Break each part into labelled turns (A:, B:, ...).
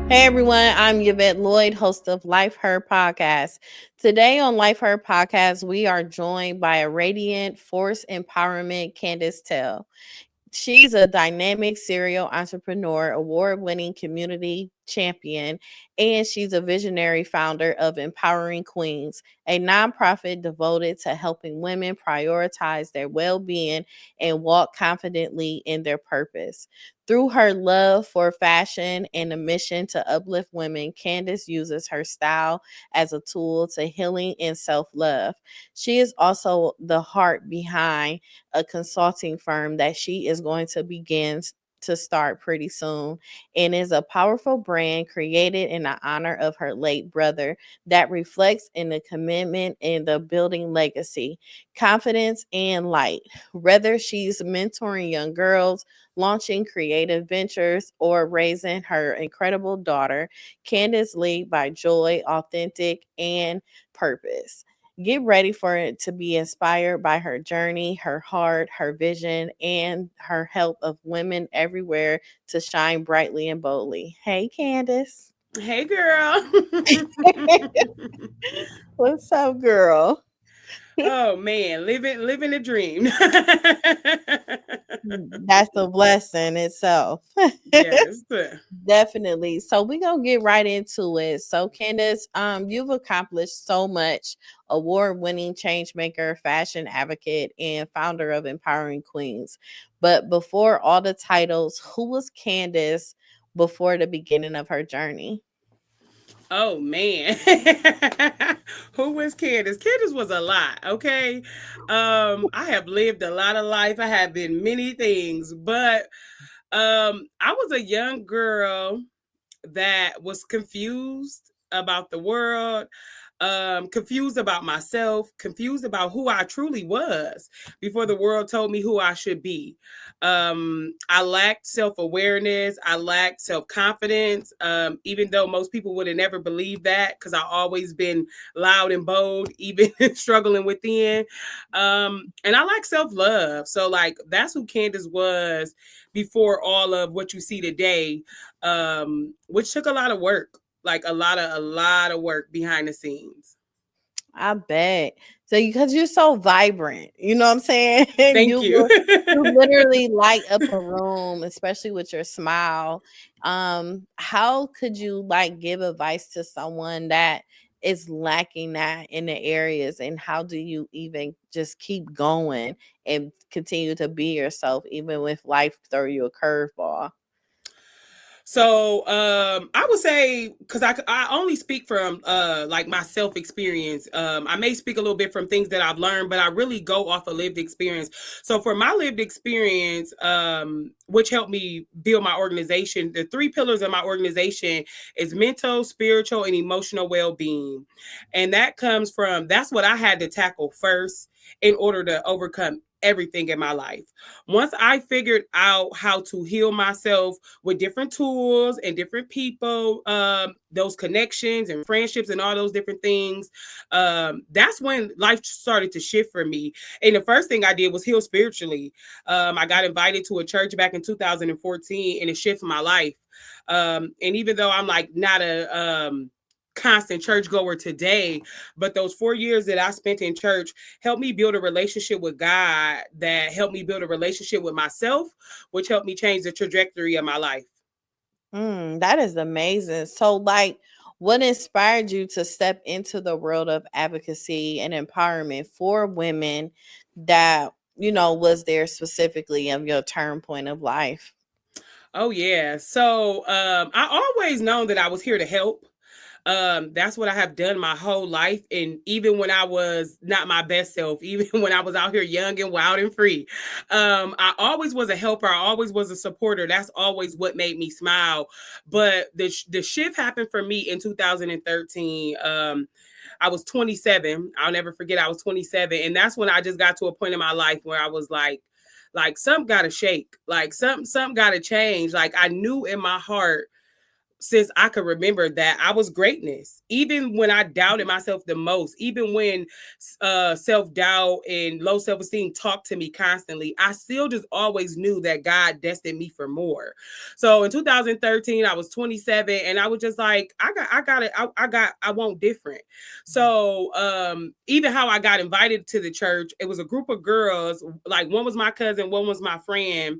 A: Hey everyone, I'm Yvette Lloyd, host of Life Her Podcast. Today on Life Her Podcast, we are joined by a radiant force empowerment Candace Tell. She's a dynamic serial entrepreneur, award winning community champion, and she's a visionary founder of Empowering Queens, a nonprofit devoted to helping women prioritize their well being and walk confidently in their purpose. Through her love for fashion and a mission to uplift women, Candace uses her style as a tool to healing and self love. She is also the heart behind a consulting firm that she is going to begin to start pretty soon, and is a powerful brand created in the honor of her late brother that reflects in the commitment and the building legacy, confidence, and light. Whether she's mentoring young girls, launching creative ventures, or raising her incredible daughter, Candace lead by joy, authentic, and purpose. Get ready for it to be inspired by her journey, her heart, her vision, and her help of women everywhere to shine brightly and boldly. Hey, Candace.
B: Hey, girl.
A: What's up, girl?
B: Oh man, living a dream.
A: That's a blessing itself.
B: Yes.
A: Definitely. So we're gonna get right into it. So Candace, you've accomplished so much, award-winning change maker, fashion advocate, and founder of Empowering Queens. But before all the titles, who was Candace before the beginning of her journey?
B: Oh man. Who was Candace? Candace was a lot, okay? I have lived a lot of life. I have been many things, but I was a young girl that was confused about the world, confused about myself, confused about who I truly was before the world told me who I should be. I lacked self-awareness, I lacked self-confidence, even though most people would have never believed that because I always been loud and bold, even struggling within. And I lack self-love. So like that's who Candace was before all of what you see today, which took a lot of work, like a lot of work behind the scenes.
A: I bet. So because you're so vibrant, you know what I'm saying?
B: Thank
A: you
B: you.
A: will you literally light up a room, especially with your smile. How could you like give advice to someone that is lacking that in the areas, and how do you even just keep going and continue to be yourself even with life throw you a curveball?
B: So I would say because I only speak from like my self experience. I may speak a little bit from things that I've learned, but I really go off of lived experience. So for my lived experience, which helped me build my organization, the three pillars of my organization is mental, spiritual, and emotional well being, and that's what I had to tackle first in order to overcome everything in my life. Once I figured out how to heal myself with different tools and different people, those connections and friendships and all those different things, that's when life started to shift for me. And the first thing I did was heal spiritually. I got invited to a church back in 2014 and it shifted my life. And even though I'm like not a constant churchgoer today, but those 4 years that I spent in church helped me build a relationship with God, that helped me build a relationship with myself, which helped me change the trajectory of my life.
A: That is amazing. So, like, what inspired you to step into the world of advocacy and empowerment for women that, was there specifically of your turn point of life?
B: Oh yeah. So I always known that I was here to help. That's what I have done my whole life. And even when I was not my best self, even when I was out here young and wild and free, I always was a helper. I always was a supporter. That's always what made me smile. But the shift happened for me in 2013. I was 27. I'll never forget. I was 27, and that's when I just got to a point in my life where I was like something got to shake. Like something got to change. Like I knew in my heart since I could remember that I was greatness. Even when I doubted myself the most, even when self-doubt and low self-esteem talked to me constantly, I still just always knew that God destined me for more. So in 2013, I was 27 and I was just like, I want different. So even how I got invited to the church, it was a group of girls, like one was my cousin, one was my friend,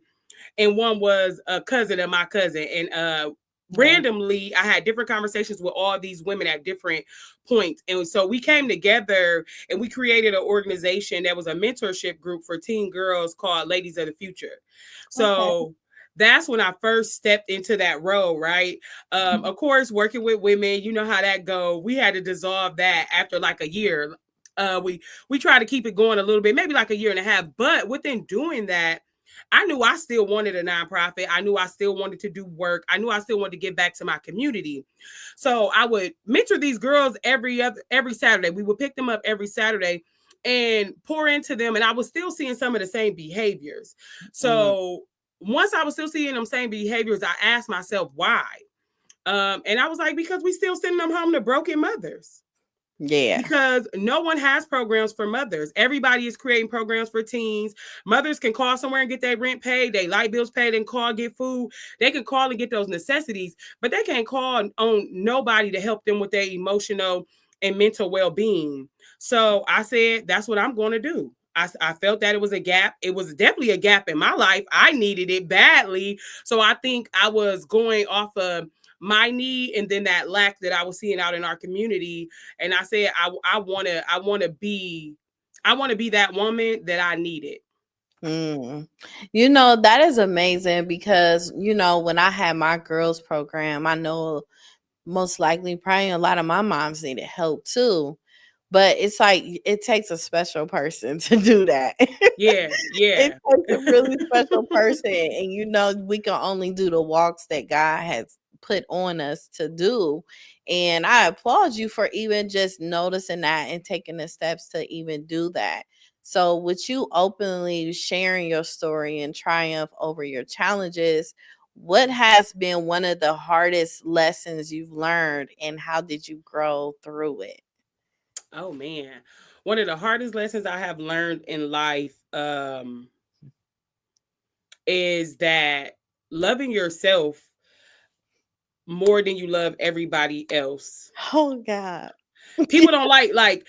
B: and one was a cousin of my cousin. And randomly I had different conversations with all these women at different points, and so we came together and we created an organization that was a mentorship group for teen girls called Ladies of the Future. So that's when I first stepped into that role, right? Of course, working with women, you know how that go. We had to dissolve that after like a year. We try to keep it going a little bit, maybe like a year and a half, but within doing that, I knew I still wanted a nonprofit. I knew I still wanted to do work. I knew I still wanted to give back to my community. So I would mentor these girls every Saturday. We would pick them up every Saturday and pour into them. And I was still seeing some of the same behaviors. So once I was still seeing them same behaviors, I asked myself why. And I was like, because we still sending them home to broken mothers.
A: Yeah.
B: Because no one has programs for mothers. Everybody is creating programs for teens. Mothers can call somewhere and get their rent paid, their light bills paid, and call, get food. They can call and get those necessities, but they can't call on nobody to help them with their emotional and mental well-being. So I said, that's what I'm going to do. I felt that it was a gap. It was definitely a gap in my life. I needed it badly. So I think I was going off of my need and then that lack that I was seeing out in our community. And I said, I want to be that woman that I needed.
A: You know, that is amazing because, you know, when I had my girls program, I know most likely probably a lot of my moms needed help too. But it's like it takes a special person to do that.
B: Yeah,
A: It
B: yeah.
A: takes a really special person. And you know, we can only do the walks that God has put on us to do. And I applaud you for even just noticing that and taking the steps to even do that. So, with you openly sharing your story and triumph over your challenges, what has been one of the hardest lessons you've learned and how did you grow through it?
B: Oh man. One of the hardest lessons I have learned in life is that loving yourself more than you love everybody else.
A: Oh God.
B: People don't like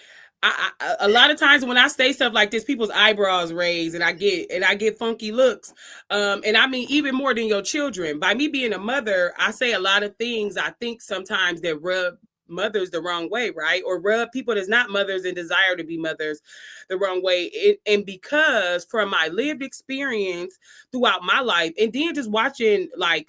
B: a lot of times when I say stuff like this, people's eyebrows raise and I get funky looks. And I mean, even more than your children. By me being a mother, I say a lot of things I think sometimes that rub mothers the wrong way, right? Or rub people that's not mothers and desire to be mothers the wrong way. And because from my lived experience throughout my life, and then just watching like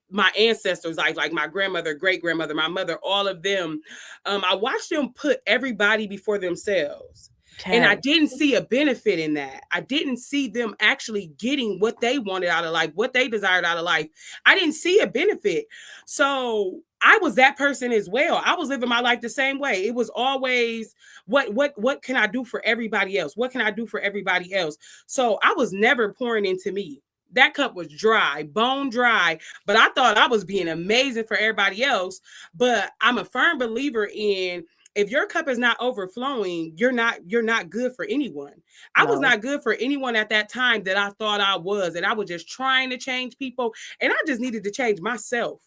B: my ancestors, like my grandmother, great grandmother, my mother, all of them, I watched them put everybody before themselves. And I
A: Okay.
B: didn't see a benefit in that. I didn't see them actually getting what they wanted out of life, what they desired out of life. I didn't see a benefit. So I was that person as well. I was living my life the same way. It was always what can I do for everybody else? What can I do for everybody else? So I was never pouring into me. That cup was dry, bone dry, but I thought I was being amazing for everybody else. But I'm a firm believer in, if your cup is not overflowing, you're not good for anyone. I was
A: No.
B: not good for anyone at that time that I thought I was, and I was just trying to change people, and I just needed to change myself.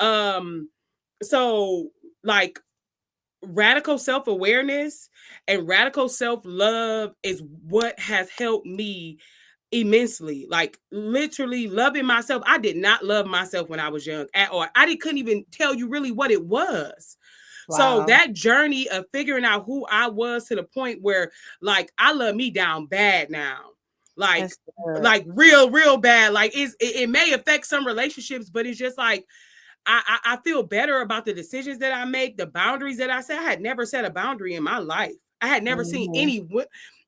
B: Um so like radical self-awareness and radical self-love is what has helped me immensely. Like literally loving myself. I did not love myself when I was young at all. Couldn't even tell you really what it was. So
A: Wow.
B: that journey of figuring out who I was to the point where like I love me down bad now. Like
A: That's good.
B: real bad. Like it may affect some relationships, but it's just like I feel better about the decisions that I make, the boundaries that I set. I had never set a boundary in my life. I had never seen
A: Mhm.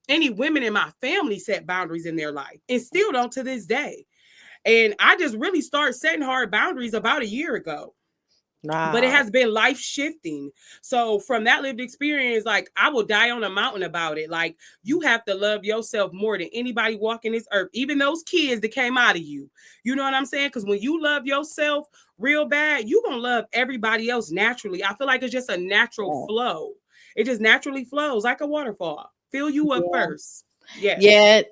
B: any women in my family set boundaries in their life, and still don't to this day. And I just really started setting hard boundaries about a year ago. but it
A: Wow.
B: has been life shifting. So from that lived experience, like I will die on a mountain about it. Like you have to love yourself more than anybody walking this earth, even those kids that came out of you. You know what I'm saying? Because when you love yourself real bad, you gonna love everybody else naturally. I feel like it's just a natural
A: Yeah.
B: flow. It just naturally flows like a waterfall. Fill you up
A: Yeah.
B: first. Yes.
A: Yeah,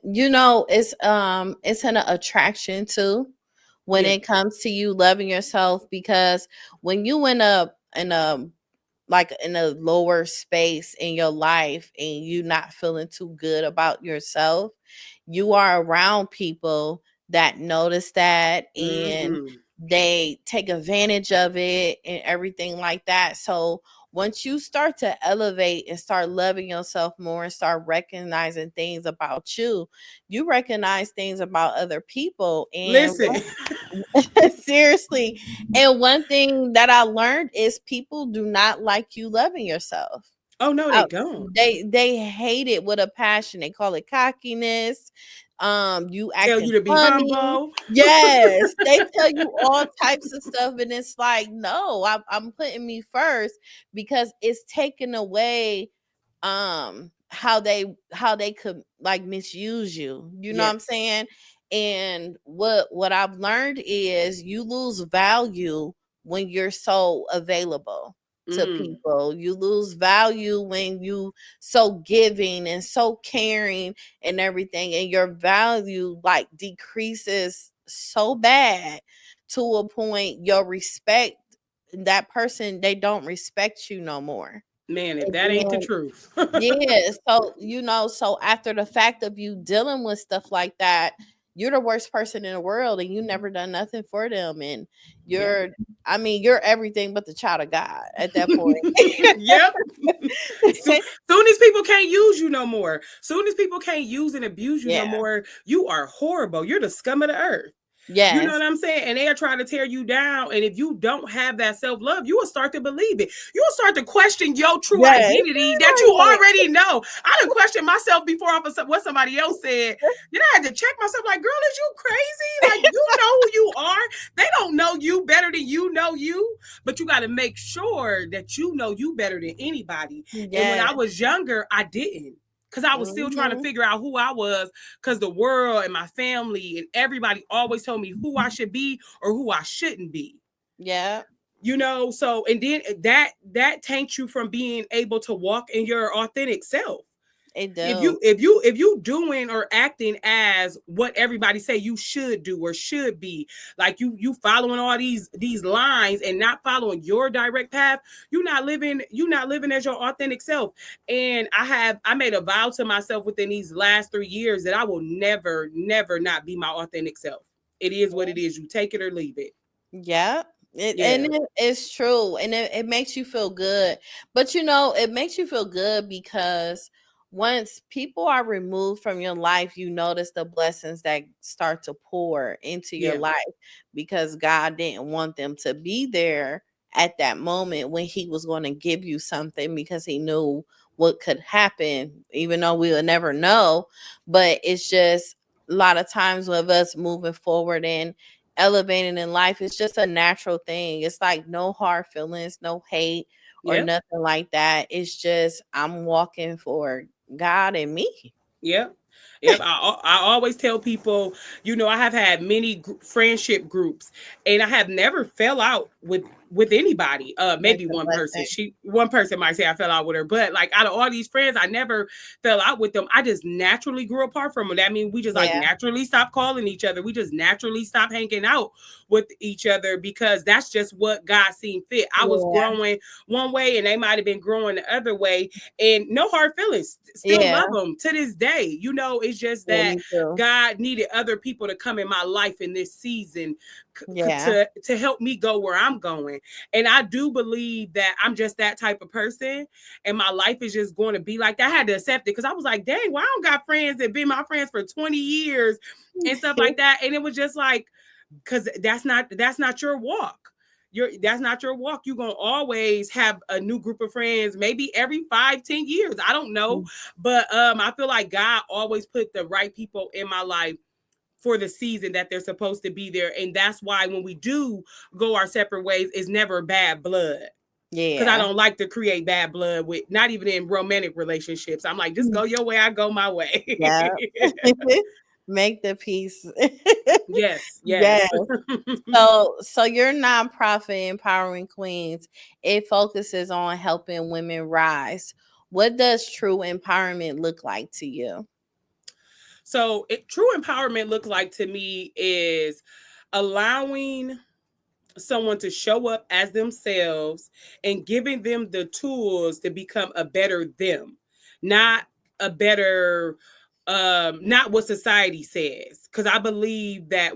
A: it's an attraction too when
B: Yeah.
A: it comes to you loving yourself, because when you in a like in a lower space in your life and you not feeling too good about yourself, you are around people that notice that, and
B: Mm-hmm.
A: they take advantage of it and everything like that. So once you start to elevate and start loving yourself more and start recognizing things about you, you recognize things about other people. And
B: Listen.
A: seriously, and one thing that I learned is people do not like you loving yourself.
B: Oh no, they
A: Uh,
B: don't.
A: they hate it with a passion. They call it cockiness. You
B: Tell you
A: acting
B: to be
A: funny.
B: humble.
A: Yes, they tell you all types of stuff, and it's like, no, I'm putting me first, because it's taken away how they could like misuse you. You know what I'm
B: Yes.
A: saying? And what I've learned is you lose value when you're so available to
B: Mm.
A: people. You lose value when you so giving and so caring and everything, and your value like decreases so bad to a point your respect, that person, they don't respect you no more.
B: Man, if
A: And
B: that ain't the
A: then
B: truth.
A: yeah, so so after the fact of you dealing with stuff like that, you're the worst person in the world and you never done nothing for them, and
B: Yep.
A: you're I mean, you're everything but the child of God at that point.
B: Yep. So, soon as people can't use you no more, soon as people can't use and abuse you no
A: Yeah.
B: more, you are horrible. You're the scum of the earth. You know
A: Yes.
B: what I'm saying? And they are trying to tear you down. And if you don't have that self love, you will start to believe it. You will start to question your true
A: Yes.
B: identity that you already know. I done questioned myself before off of what somebody else said. Then I had to check myself like, girl, is you crazy? Like, you know who you are. They don't know you better than you know you. But you got to make sure that you know you better than anybody. And when
A: Yes.
B: I was younger, I didn't, because I was still trying to
A: Mhm.
B: figure out who I was, because the world and my family and everybody always told me who I should be or who I shouldn't be.
A: Yeah,
B: You know, so and then that taints you from being able to walk in your authentic self.
A: it
B: If
A: do.
B: you doing or acting as what everybody say you should do or should be, like you following all these lines and not following your direct path, you're not living as your authentic self. And I made a vow to myself within these last 3 years that I will never not be my authentic self. It is what it is. You take it or leave it.
A: Yeah.
B: Yeah.
A: It's true, and it makes you feel good. But it makes you feel good because once people are removed from your life, you notice the blessings that start to pour into your
B: Yeah.
A: life, because God didn't want them to be there at that moment when he was going to give you something, because he knew what could happen, even though we will never know. But it's just a lot of times with us moving forward and elevating in life, it's just a natural thing. It's like no hard feelings, no hate or
B: Yep.
A: nothing like that. It's just I'm walking for God and me.
B: Yep. Yep. I always tell people, I have had many friendship groups, and I have never fell out with anybody.
A: That's
B: Maybe
A: a blessing.
B: one person might say I fell out with her, but like out of all these friends, I never fell out with them. I just naturally grew apart from them. That means we just like
A: Yeah.
B: naturally stopped calling each other. We just naturally stopped hanging out with each other, because that's just what God seen fit. I was
A: Yeah.
B: growing one way and they might have been growing the other way, and no hard feelings. Still
A: Yeah.
B: love them to this day. It's just
A: Yeah,
B: that
A: me too.
B: God needed other people to come in my life in this season
A: Yeah.
B: to help me go where I'm going. And I do believe that I'm just that type of person, and my life is just going to be like that. I had to accept it, because I was like, dang, why I don't got friends that been my friends for 20 years and stuff like that. And it was just like, because that's not your walk. That's not your walk. You're gonna always have a new group of friends, maybe every 5-10 years. I don't know. But I feel like God always put the right people in my life for the season that they're supposed to be there. And that's why when we do go our separate ways, it's never bad blood. Because I
A: Yeah.
B: don't like to create bad blood with, not even in romantic relationships. I'm like, just go your way, I go my way.
A: Yeah. Make the peace.
B: Yes,
A: Yes.
B: yes.
A: So your nonprofit Empowering Queens, it focuses on helping women rise. What does true empowerment look like to you?
B: So true empowerment looks like to me is allowing someone to show up as themselves and giving them the tools to become a better them, not a better not what society says, because I believe that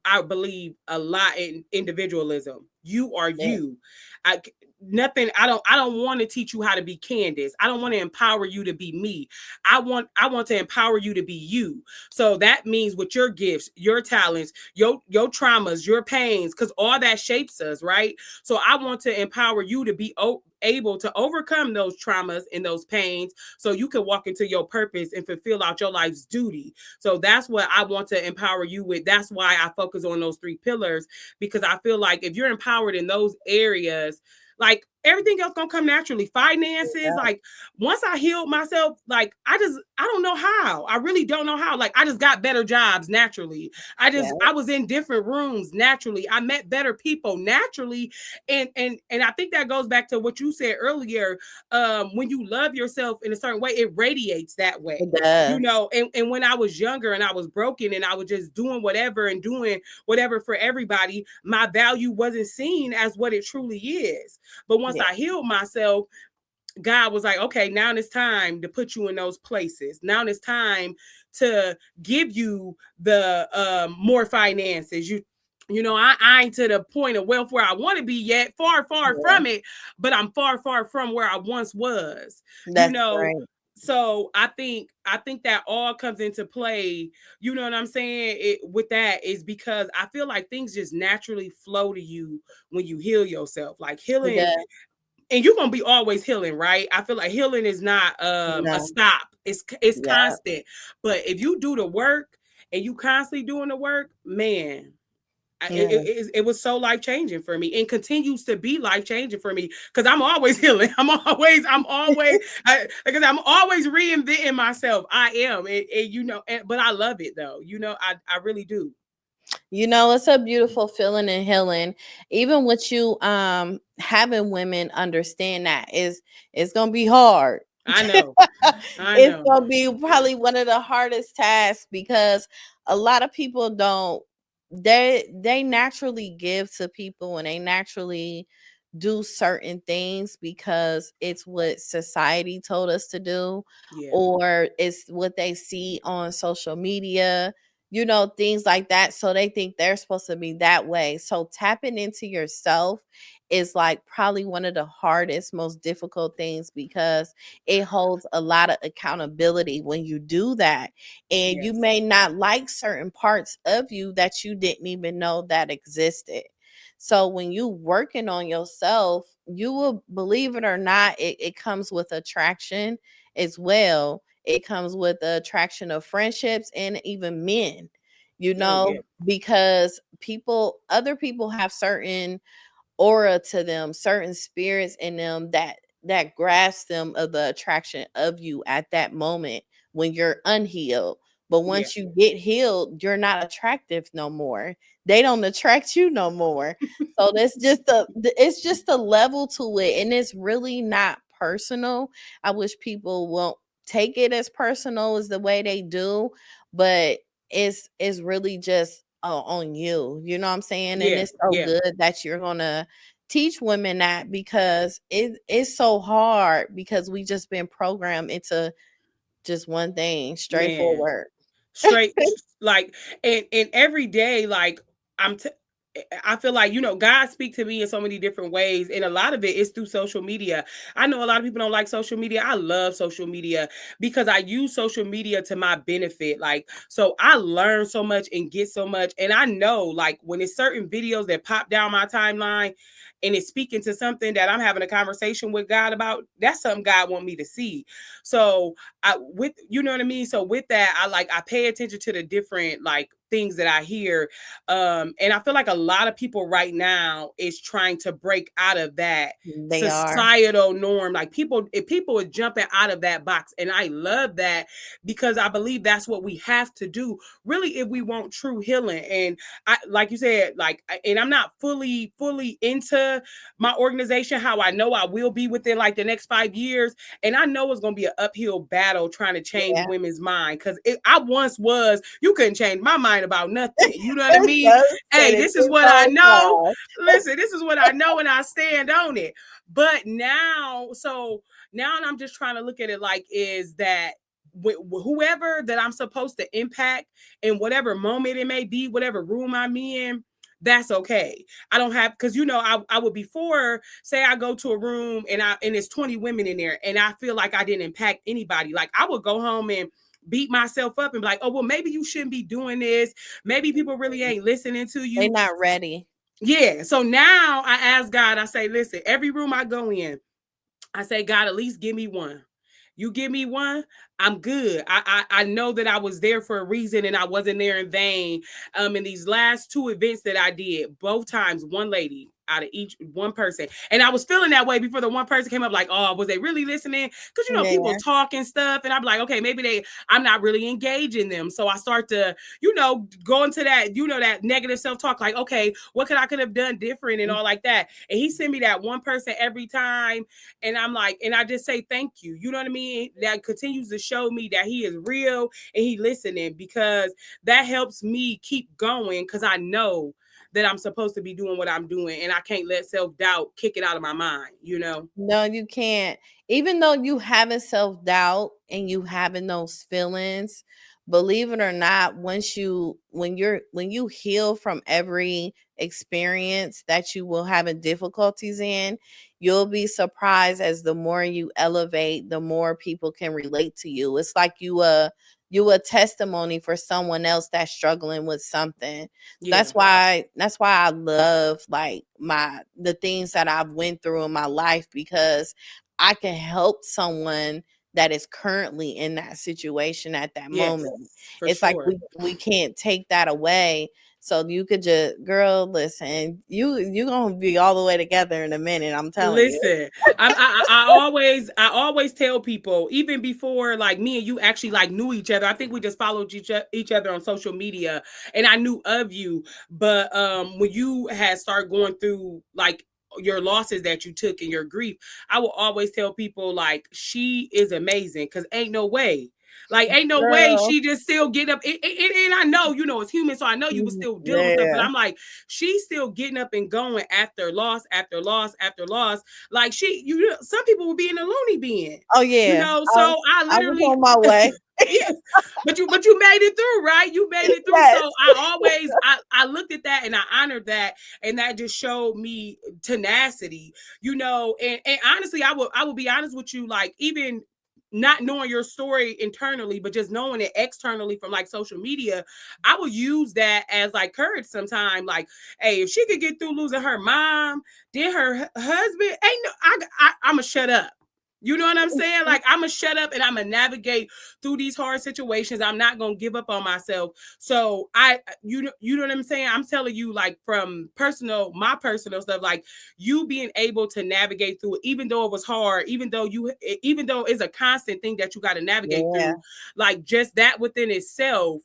B: I believe a lot in individualism. You are
A: Yeah.
B: you. I nothing I don't want to teach you how to be Candace. I don't want to empower you to be me. I want to empower you to be you. So that means with your gifts, your talents, your traumas, your pains, because all that shapes us, right? So I want to empower you to be able to overcome those traumas and those pains so you can walk into your purpose and fulfill out your life's duty. So that's what I want to empower you with. That's why I focus on those 3 pillars, because I feel like if you're empowered in those areas, like everything else gonna come naturally. Finances, like once I healed myself, like I don't know how. I really don't know how. Like I just got better jobs naturally.
A: Yeah.
B: I was in different rooms naturally. I met better people naturally. And I think that goes back to what you said earlier. When you love yourself in a certain way, it radiates that way.
A: It does.
B: And when I was younger and I was broken and I was just doing whatever and doing whatever for everybody, my value wasn't seen as what it truly is. But once
A: Yeah.
B: I healed myself, God was like, okay, now it's time to put you in those places. Now it's time to give you the more finances. I ain't to the point of wealth where I want to be yet, far
A: Yeah.
B: from it, but I'm far from where I once was, you
A: That's
B: know.
A: great.
B: So I think that all comes into play. You know what I'm saying? With that is because I feel like things just naturally flow to you when you heal yourself. Like
A: It
B: healing,
A: does.
B: and you're gonna be always healing, right? I feel like healing is not a
A: No.
B: stop. It's
A: Yeah.
B: constant. But if you do the work and you constantly doing the work, man,
A: Yeah.
B: it was so life changing for me, and continues to be life changing for me, because I'm always healing. Because I'm always reinventing myself. I am, but I love it though. I really do.
A: It's a beautiful feeling and healing. Even with you having women understand that is it's gonna be hard.
B: I know. I
A: It's
B: know.
A: gonna be probably one of the hardest tasks because a lot of people don't they naturally give to people and they naturally do certain things because it's what society told us to do
B: Yeah.
A: or it's what they see on social media, things like that. So they think they're supposed to be that way. So tapping into yourself is like probably one of the hardest, most difficult things because it holds a lot of accountability when you do that. And you
B: Yes.
A: may not like certain parts of you that you didn't even know that existed. So when you working on yourself, you will, believe it or not, it comes with attraction as well. It comes with the attraction of friendships and even men,
B: Oh yeah.
A: because other people have certain aura to them, certain spirits in them that grasp them of the attraction of you at that moment when you're unhealed. But
B: Yeah.
A: once you get healed, you're not attractive no more. They don't attract you no more. So that's just it's just a level to it, and it's really not personal. I wish people won't take it as personal as the way they do, but it's really just on you. You know what I'm saying? And
B: Yeah.
A: it's so
B: Yeah.
A: good that you're gonna teach women that because it's so hard because we just been programmed into just one thing,
B: Man.
A: straightforward.
B: Straight, like, and every day, like, I'm t- I feel like, God speak to me in so many different ways, and a lot of it is through social media. I know a lot of people don't like social media. I love social media because I use social media to my benefit. Like, so I learn so much and get so much, and I know, like, when it's certain videos that pop down my timeline and it's speaking to something that I'm having a conversation with God about, that's something God want me to see. So with, you know what I mean? So with that, I pay attention to the different like things that I hear. And I feel like a lot of people right now is trying to break out of that
A: They are.
B: societal norm. Like if people are jumping out of that box. And I love that, because I believe that's what we have to do, really, if we want true healing. And I, like you said, and I'm not fully into my organization, how I know I will be within like the next 5 years. And I know it's going to be an uphill battle trying to change women's mind. Cause I once was, you couldn't change my mind about nothing. You know what I mean? Hey, this is what I know. Listen, this is what I know, and I stand on it. But now I'm just trying to look at it like, is that whoever that I'm supposed to impact in whatever moment it may be, whatever room I'm in, that's okay. I don't have, because I would, before, say I go to a room and it's 20 women in there and I feel like I didn't impact anybody. Like I would go home and beat myself up and be like, oh, well, maybe you shouldn't be doing this. Maybe people really ain't listening to you.
A: They're not ready.
B: Yeah. So now I ask God, I say, listen, every room I go in, I say, God, at least give me one. You give me one, I'm good. I know that I was there for a reason and I wasn't there in vain. In these last 2 events that I did, both times, one lady out of each one person. And I was feeling that way before the one person came up like, oh, was they really listening? Because, people talk and stuff. And I'm like, okay, maybe I'm not really engaging them. So I start to, go into that, that negative self-talk, like, okay, what I could have done different and all like that. And he sent me that one person every time. And I'm like, and I just say, thank you. You know what I mean? That continues to show me that he is real and he listening, because that helps me keep going, because I know that I'm supposed to be doing what I'm doing, and I can't let self-doubt kick it out of my mind,
A: No, you can't. Even though you having self-doubt and you having those feelings, believe it or not, when you heal from every experience that you will have difficulties in, you'll be surprised, as the more you elevate, the more people can relate to you. It's like you a testimony for someone else that's struggling with something.
B: Yeah.
A: That's why I love like the things that I've went through in my life, because I can help someone that is currently in that situation at that moment. It's
B: sure.
A: like we can't take that away. So you could just, girl, listen, you gonna be all the way together in a minute. I'm telling you.
B: Listen, I always tell people, even before like me and you actually like knew each other. I think we just followed each other on social media, and I knew of you. But when you had started going through like your losses that you took and your grief, I will always tell people like, she is amazing, because ain't no way. Like, ain't no way she just still get up. And I know, it's human. So I know you was still dealing with stuff. But I'm like, she's still getting up and going after loss, after loss, after loss. Like some people will be in a loony bin.
A: Oh yeah.
B: So I literally
A: was on my way.
B: Yeah. But you made it through, right? You made it through. Yes. So I looked at that and I honored that. And that just showed me tenacity, and honestly, I will be honest with you, like, even not knowing your story internally, but just knowing it externally from like social media, I will use that as like courage sometimes. Like, hey, if she could get through losing her mom, then her husband, I'ma shut up. You know what I'm saying? Like, I'm going to shut up and I'm going to navigate through these hard situations. I'm not going to give up on myself. So you know what I'm saying? I'm telling you, like, from my personal stuff, like, you being able to navigate through it, even though it was hard, even though it's a constant thing that you got to navigate through, like, just that within itself,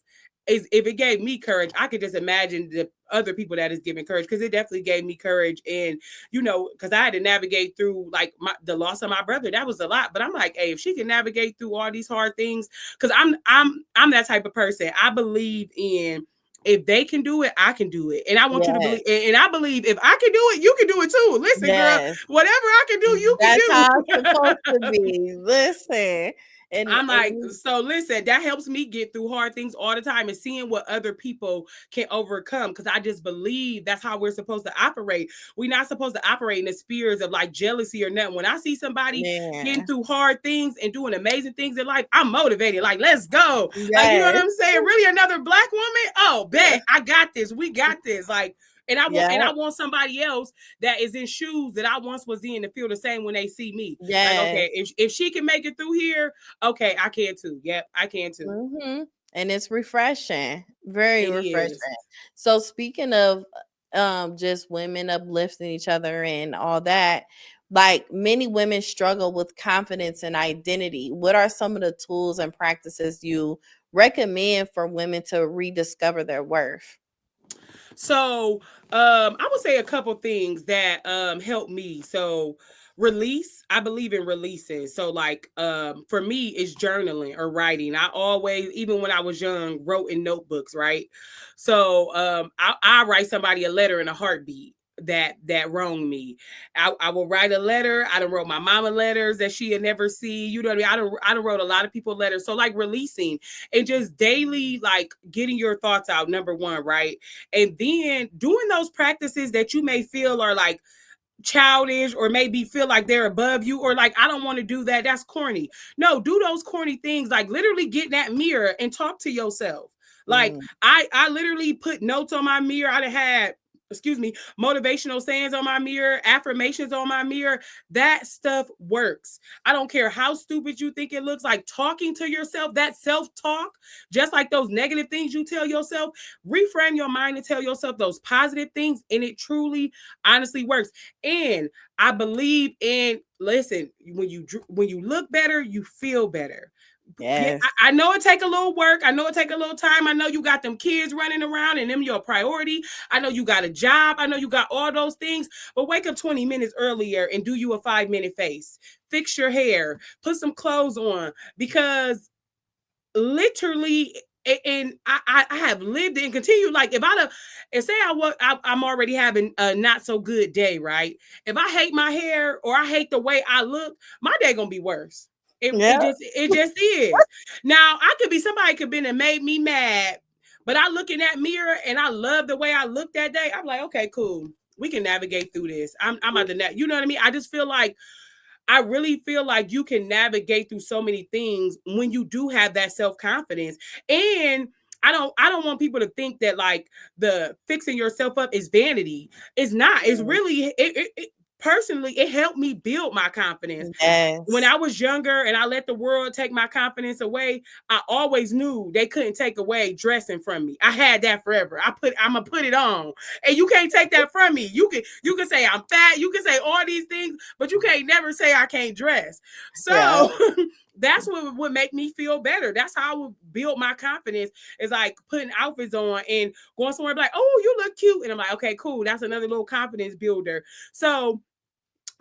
B: if it gave me courage, I could just imagine the other people that is giving courage, because it definitely gave me courage. And because I had to navigate through like the loss of my brother, that was a lot. But I'm like, hey, if she can navigate through all these hard things, because I'm that type of person. I believe in, if they can do it, I can do it. And I want you to believe, and I believe if I can do it, you can do it too. Listen, girl, whatever I can do, you can do.
A: That's how it's supposed to be. Listen.
B: And I'm like, so listen, that helps me get through hard things all the time, and seeing what other people can overcome. Because I just believe that's how we're supposed to operate. We're not supposed to operate in the spheres of like jealousy or nothing. When I see somebody getting through hard things and doing amazing things in life, I'm motivated. Like, let's go. Like, you know what I'm saying? Really, another Black woman? Oh, bet I got this. We got this. Like, And
A: Yeah.
B: I want somebody else that is in shoes that I once was in to feel the same when they see me. Like,
A: Yes.
B: okay, if she can make it through here, okay, I can too. Yep, I can too.
A: Mm-hmm. And it's refreshing, very
B: It
A: refreshing.
B: is.
A: So speaking of just women uplifting each other and all that, like many women struggle with confidence and identity. What are some of the tools and practices you recommend for women to rediscover their worth?
B: So I would say a couple things that help me. So release, I believe in releasing. So like for me it's journaling or writing. I always, even when I was young, wrote in notebooks, right? So I write somebody a letter in a heartbeat that wronged me. I will write a letter. I done wrote my mama letters that she had never see. You know what I mean? I done wrote a lot of people letters. So like releasing and just daily like getting your thoughts out, number one, right? And then doing those practices that you may feel are like childish or maybe feel like they're above you or like I don't want to do that, that's corny. No, do those corny things, like literally get in that mirror and talk to yourself. Like
A: Mm,
B: I literally put notes on my mirror. I had, excuse me, motivational sayings on my mirror, affirmations on my mirror. That stuff works. I don't care how stupid you think it looks. Like talking to yourself, that self-talk, just like those negative things you tell yourself, reframe your mind and tell yourself those positive things, and it truly honestly works. And I believe in, listen, when you look better, you feel better. Yeah,
A: yes.
B: I know it take a little work. I know it take a little time. I know you got them kids running around and them your priority. I know you got a job. I know you got all those things. But wake up 20 minutes earlier and do you a 5-minute face. Fix your hair. Put some clothes on, because literally, and I have lived and continue. Like if I and say I'm already having a not so good day, right? If I hate my hair or I hate the way I look, my day gonna be worse.
A: Yeah.
B: It just is. Now I could be, somebody could been and made me mad, but I look in that mirror and I love the way I look that day. I'm like, okay, cool. We can navigate through this. I'm about to you know what I mean? I just feel like, I really feel like you can navigate through so many things when you do have that self-confidence. And I don't want people to think that like the fixing yourself up is vanity. It's not. It's
A: Mm,
B: really personally, it helped me build my confidence. When
A: yes.
B: I was younger and I let the world take my confidence away, I always knew they couldn't take away dressing from me. I had that forever. I'm gonna put it on, and you can't take that from me. You can say I'm fat, you can say all these things, but you can't never say I can't dress.
A: Yeah.
B: So that's what would make me feel better. That's how I would build my confidence. Is like putting outfits on and going somewhere and be like, oh, you look cute, and I'm like, okay, cool. That's another little confidence builder. So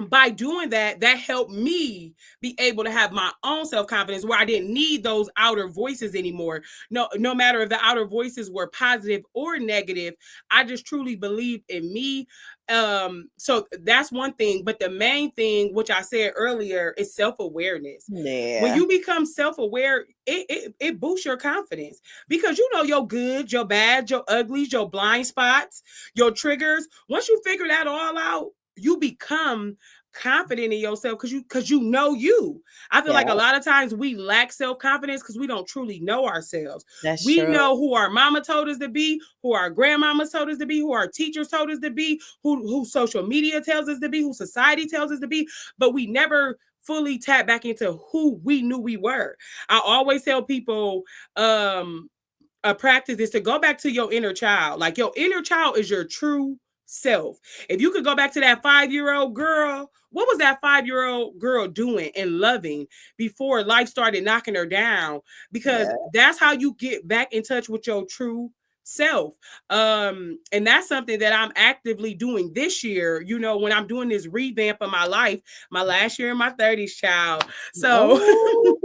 B: by doing that, that helped me be able to have my own self-confidence where I didn't need those outer voices anymore. No matter if the outer voices were positive or negative, I just truly believed in me. So that's one thing. But the main thing, which I said earlier, is self-awareness. When
A: Yeah.
B: you become self-aware, it boosts your confidence, because you know your good, your bad, your uglies, your blind spots, your triggers. Once you figure that all out, you become confident in yourself, because you know you. I feel
A: Yeah.
B: like a lot of times we lack self-confidence because we don't truly know ourselves.
A: That's
B: We
A: true.
B: know who our mama told us to be, who our grandmamas told us to be, who our teachers told us to be, who social media tells us to be, who society tells us to be, but we never fully tap back into who we knew we were. I always tell people, a practice is to go back to your inner child. Like your inner child is your true self. If you could go back to that 5-year-old girl, what was that 5-year-old girl doing and loving before life started knocking her down? Because
A: Yeah.
B: that's how you get back in touch with your true self. And that's something that I'm actively doing this year, you know, when I'm doing this revamp of my life, my last year in my 30s, child. So
A: Oh,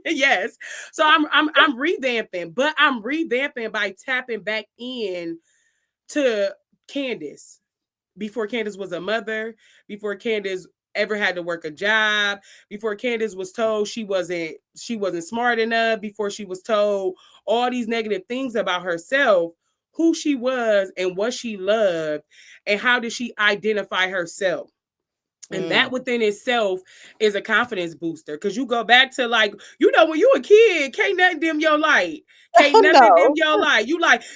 B: yes. So I'm revamping, but I'm revamping by tapping back in to Candace, before Candace was a mother, before Candace ever had to work a job, before Candace was told she wasn't smart enough, before she was told all these negative things about herself, who she was and what she loved, and how did she identify herself. And that within itself is a confidence booster. Cause you go back to like, when you a kid, can't nothing dim your light. Can't nothing dim
A: No.
B: your light.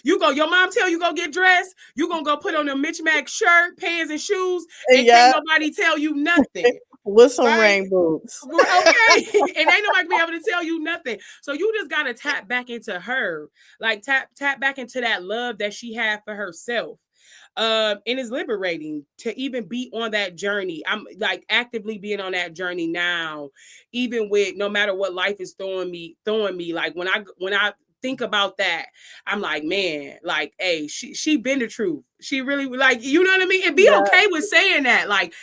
B: Your mom tell you go get dressed. You gonna go put on a Mitch Mac shirt, pants, and shoes, and can't
A: Yeah.
B: nobody tell you nothing.
A: With some
B: Right?
A: rain boots.
B: Okay. And ain't nobody be able to tell you nothing. So you just gotta tap back into her. Like tap back into that love that she had for herself. And it's liberating to even be on that journey. I'm like actively being on that journey now, even with no matter what life is throwing me. Like when I think about that, I'm like, man, like, hey, she been the truth. She really, like, you know what I mean? And be
A: Yeah.
B: okay with saying that. Like,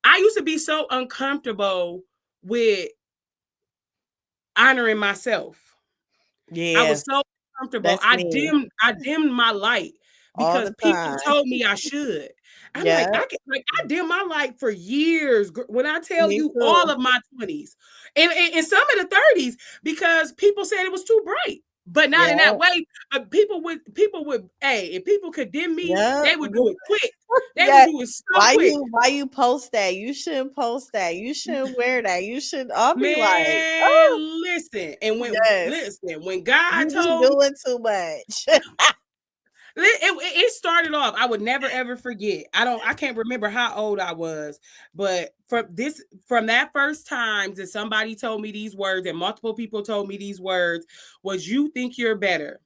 B: I used to be so uncomfortable with honoring myself. I
A: Yeah.
B: was so comfortable.
A: That's me
B: I dimmed my light
A: all
B: because
A: the
B: people
A: time.
B: told me I should. I'm
A: Yeah.
B: like, I dimmed my light for years. When I tell
A: Me
B: you all
A: too.
B: of my 20s and some of the 30s, because people said it was too bright. But not in
A: Yeah.
B: that way. People would, hey, if people condemn me,
A: Yeah.
B: they would do it quick. They would
A: Yeah.
B: do it so quick.
A: Why you post that? You shouldn't post that. You shouldn't wear that. You should. I'll be like, oh
B: Man, listen. And
A: yes,
B: when God
A: you be
B: told me,
A: doing too much.
B: it started off. I would never ever forget. I can't remember how old I was, but from that first time that somebody told me these words and multiple people told me these words was, you think you're better.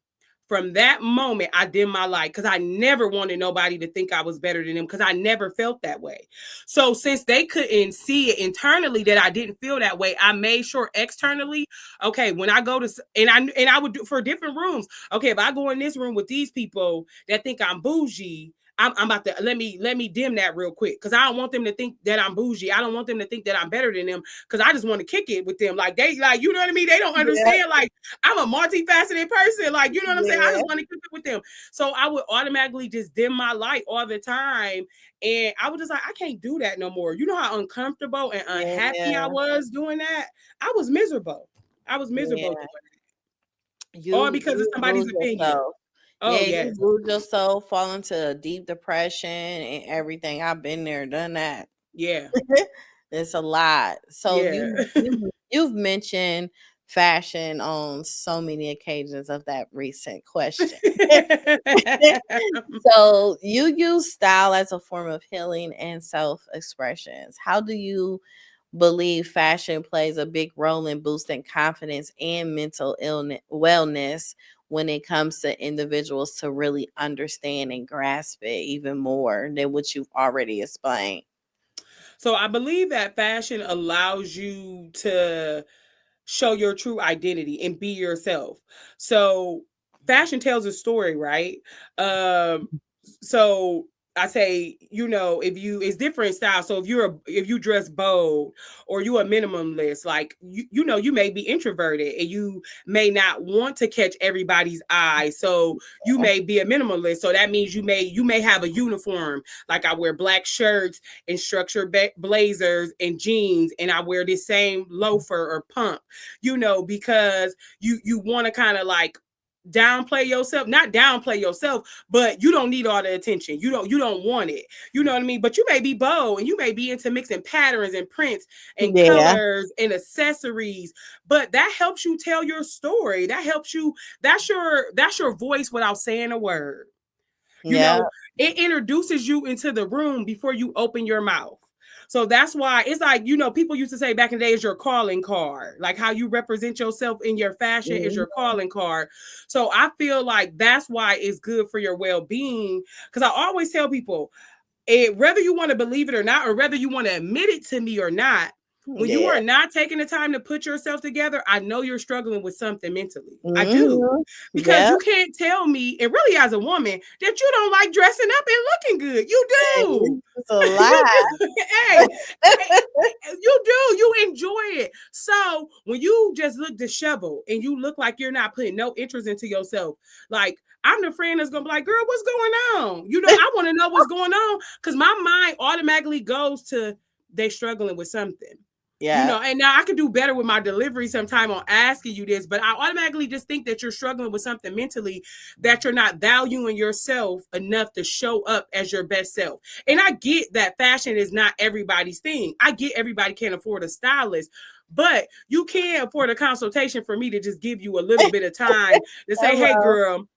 B: From that moment, I dimmed my light because I never wanted nobody to think I was better than them, because I never felt that way. So since they couldn't see it internally that I didn't feel that way, I made sure externally, okay, when I go to, and I would do for different rooms. Okay, if I go in this room with these people that think I'm bougie, I'm about to let me dim that real quick, because I don't want them to think that I'm bougie. I don't want them to think that I'm better than them, because I just want to kick it with them. Like they, like, you know what I mean? They don't
A: Yeah.
B: understand. Like, I'm a multifaceted person. Like, you know what I'm saying? I
A: Yeah.
B: just want to kick it with them. So I would automatically just dim my light all the time. And I was just like, I can't do that no more. You know how uncomfortable and unhappy I
A: Yeah.
B: was doing that? I was miserable. I was miserable
A: Yeah.
B: doing it. All because of
A: You
B: somebody's
A: lose
B: opinion.
A: yourself.
B: Oh,
A: Yeah, you
B: yes.
A: lose yourself, fall into a deep depression and everything. I've been there, done that.
B: Yeah.
A: It's a lot. So
B: Yeah.
A: you've mentioned fashion on so many occasions of that recent question. So you use style as a form of healing and self-expressions. How do you believe fashion plays a big role in boosting confidence and mental illness wellness when it comes to individuals to really understand and grasp it even more than what you've already explained?
B: So I believe that fashion allows you to show your true identity and be yourself. So fashion tells a story, right? Um, so I say, if you, it's different styles. So if you dress bold or you a minimalist, like you may be introverted and you may not want to catch everybody's eye. So you may be a minimalist. So that means you may have a uniform. Like I wear black shirts and structured blazers and jeans, and I wear this same loafer or pump, because you want to kind of like downplay yourself, not downplay yourself, but you don't need all the attention. You don't want it. You know what I mean? But you may be bold and you may be into mixing patterns and prints and
A: Yeah,
B: colors and accessories, but that helps you tell your story. That helps you, that's your voice without saying a word. You
A: yeah,
B: know, it introduces you into the room before you open your mouth. So that's why it's like, people used to say back in the day is your calling card. Like how you represent yourself in your fashion is
A: mhm,
B: your calling card. So I feel like that's why it's good for your well-being. Because I always tell people, whether you want to believe it or not, or whether you want to admit it to me or not, when you
A: yeah,
B: are not taking the time to put yourself together, I know you're struggling with something mentally. I do.
A: mhm,
B: Because
A: yeah.
B: you can't tell me, and really as a woman, that you don't like dressing up and looking good. You do.
A: It's a lot.
B: You do. Hey, you do. You enjoy it. So when you just look disheveled and you look like you're not putting no interest into yourself, like I'm the friend that's gonna be like, girl, what's going on? I want to know what's going on, because my mind automatically goes to they struggling with something. You
A: Yeah.
B: know, and now I could do better with my delivery sometime on asking you this, but I automatically just think that you're struggling with something mentally, that you're not valuing yourself enough to show up as your best self. And I get that fashion is not everybody's thing. I get everybody can't afford a stylist, but you can afford a consultation for me to just give you a little bit of time to say, hey
A: Hello.
B: girl,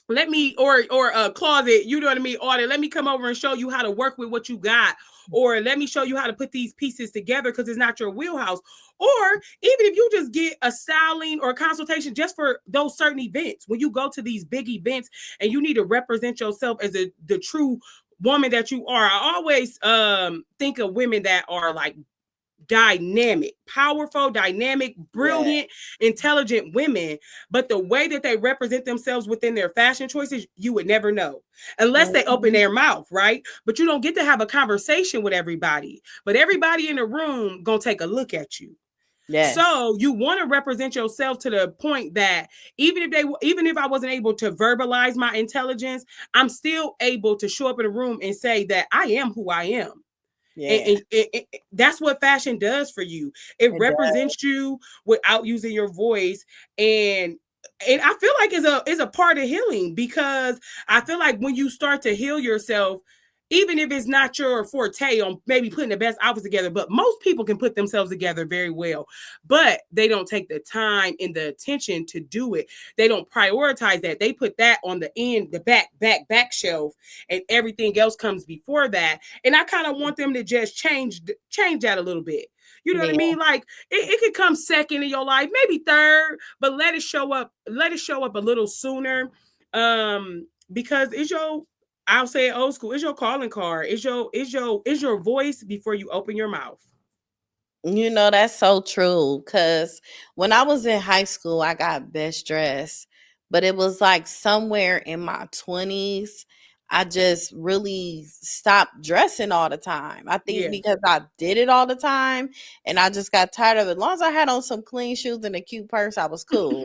B: let me, or a closet, you know what I mean, audit, let me come over and show you how to work with what you got, or let me show you how to put these pieces together because it's not your wheelhouse. Or even if you just get a styling or a consultation just for those certain events, when you go to these big events and you need to represent yourself as the true woman that you are. I always think of women that are like dynamic, powerful, dynamic,
A: Yeah.
B: brilliant, intelligent women. But the way that they represent themselves within their fashion choices, you would never know unless they open
A: Mhm.
B: their mouth, right? But you don't get to have a conversation with everybody. But everybody in the room gonna take a look at you.
A: Yes.
B: So you want to represent yourself to the point that even if I wasn't able to verbalize my intelligence, I'm still able to show up in a room and say that I am who I am.
A: Yeah.
B: And that's what fashion does for you. It
A: It does.
B: represents you without using your voice. And I feel like is a part of healing, because I feel like when you start to heal yourself, even if it's not your forte on maybe putting the best outfits together, but most people can put themselves together very well, but they don't take the time and the attention to do it. They don't prioritize that. They put that on the end, the back shelf, and everything else comes before that. And I kind of want them to just change that a little bit. You know what I
A: Yeah.
B: mean? Like it could come second in your life, maybe third, but let it show up. Let it show up a little sooner, because it's your. I'll say it old school. It's your calling card. It's your voice before you open your mouth.
A: You know, that's so true. Cause when I was in high school, I got best dressed, but it was like somewhere in my 20s, I just really stopped dressing all the time. I think
B: Yeah.
A: because I did it all the time and I just got tired of it. As long as I had on some clean shoes and a cute purse, I was cool.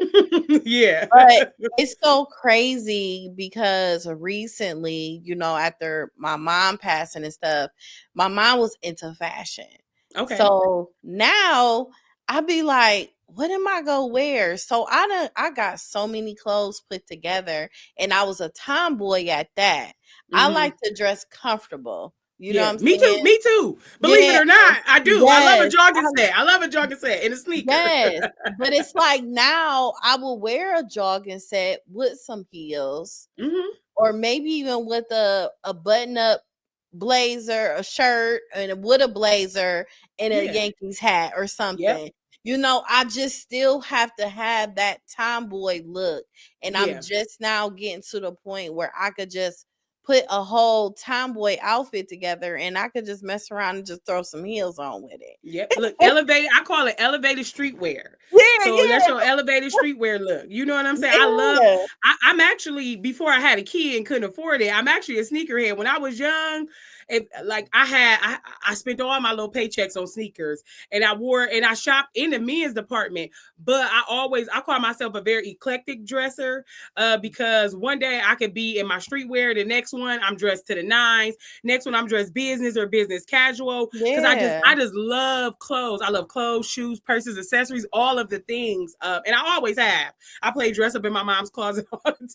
B: Yeah.
A: But it's so crazy because recently, you know, after my mom passing and stuff, my mom was into fashion.
B: Okay.
A: So now I be like, what am I gonna wear? So I got so many clothes put together, and I was a tomboy at that. I
B: Mm-hmm.
A: like to dress comfortable. You know what
B: Yeah,
A: I'm
B: me too.
A: saying?
B: Me too. Believe it
A: Yeah.
B: or not, I do. I love a
A: Yes.
B: jogging set. I love a jogging set and a sneaker.
A: Yes, but it's like now I will wear a jogging set with some heels,
B: Hmm.
A: or maybe even with a button up blazer, a shirt, and with a blazer and a
B: Yeah.
A: Yankees hat or
B: Yep.
A: something. You know, I just still have to have that tomboy look, and I'm
B: Yeah.
A: just now getting to the point where I could just put a whole tomboy outfit together, and I could just mess around and just throw some heels on with it.
B: Yep. Look, elevated. I call it elevated streetwear.
A: Yeah,
B: So that's your elevated streetwear look. You know what I'm saying?
A: yeah,
B: I'm actually, before I had a kid and couldn't afford it, I'm actually a sneakerhead. When I was young, like I spent all my little paychecks on sneakers, and I shopped in the men's department. But I call myself a very eclectic dresser, because one day I could be in my streetwear, the next one I'm dressed to the nines, next one I'm dressed business or business casual, because
A: yeah.
B: I just love clothes. I love clothes, shoes, purses, accessories, all of the things. And I always have. I play dress up in my mom's closet all the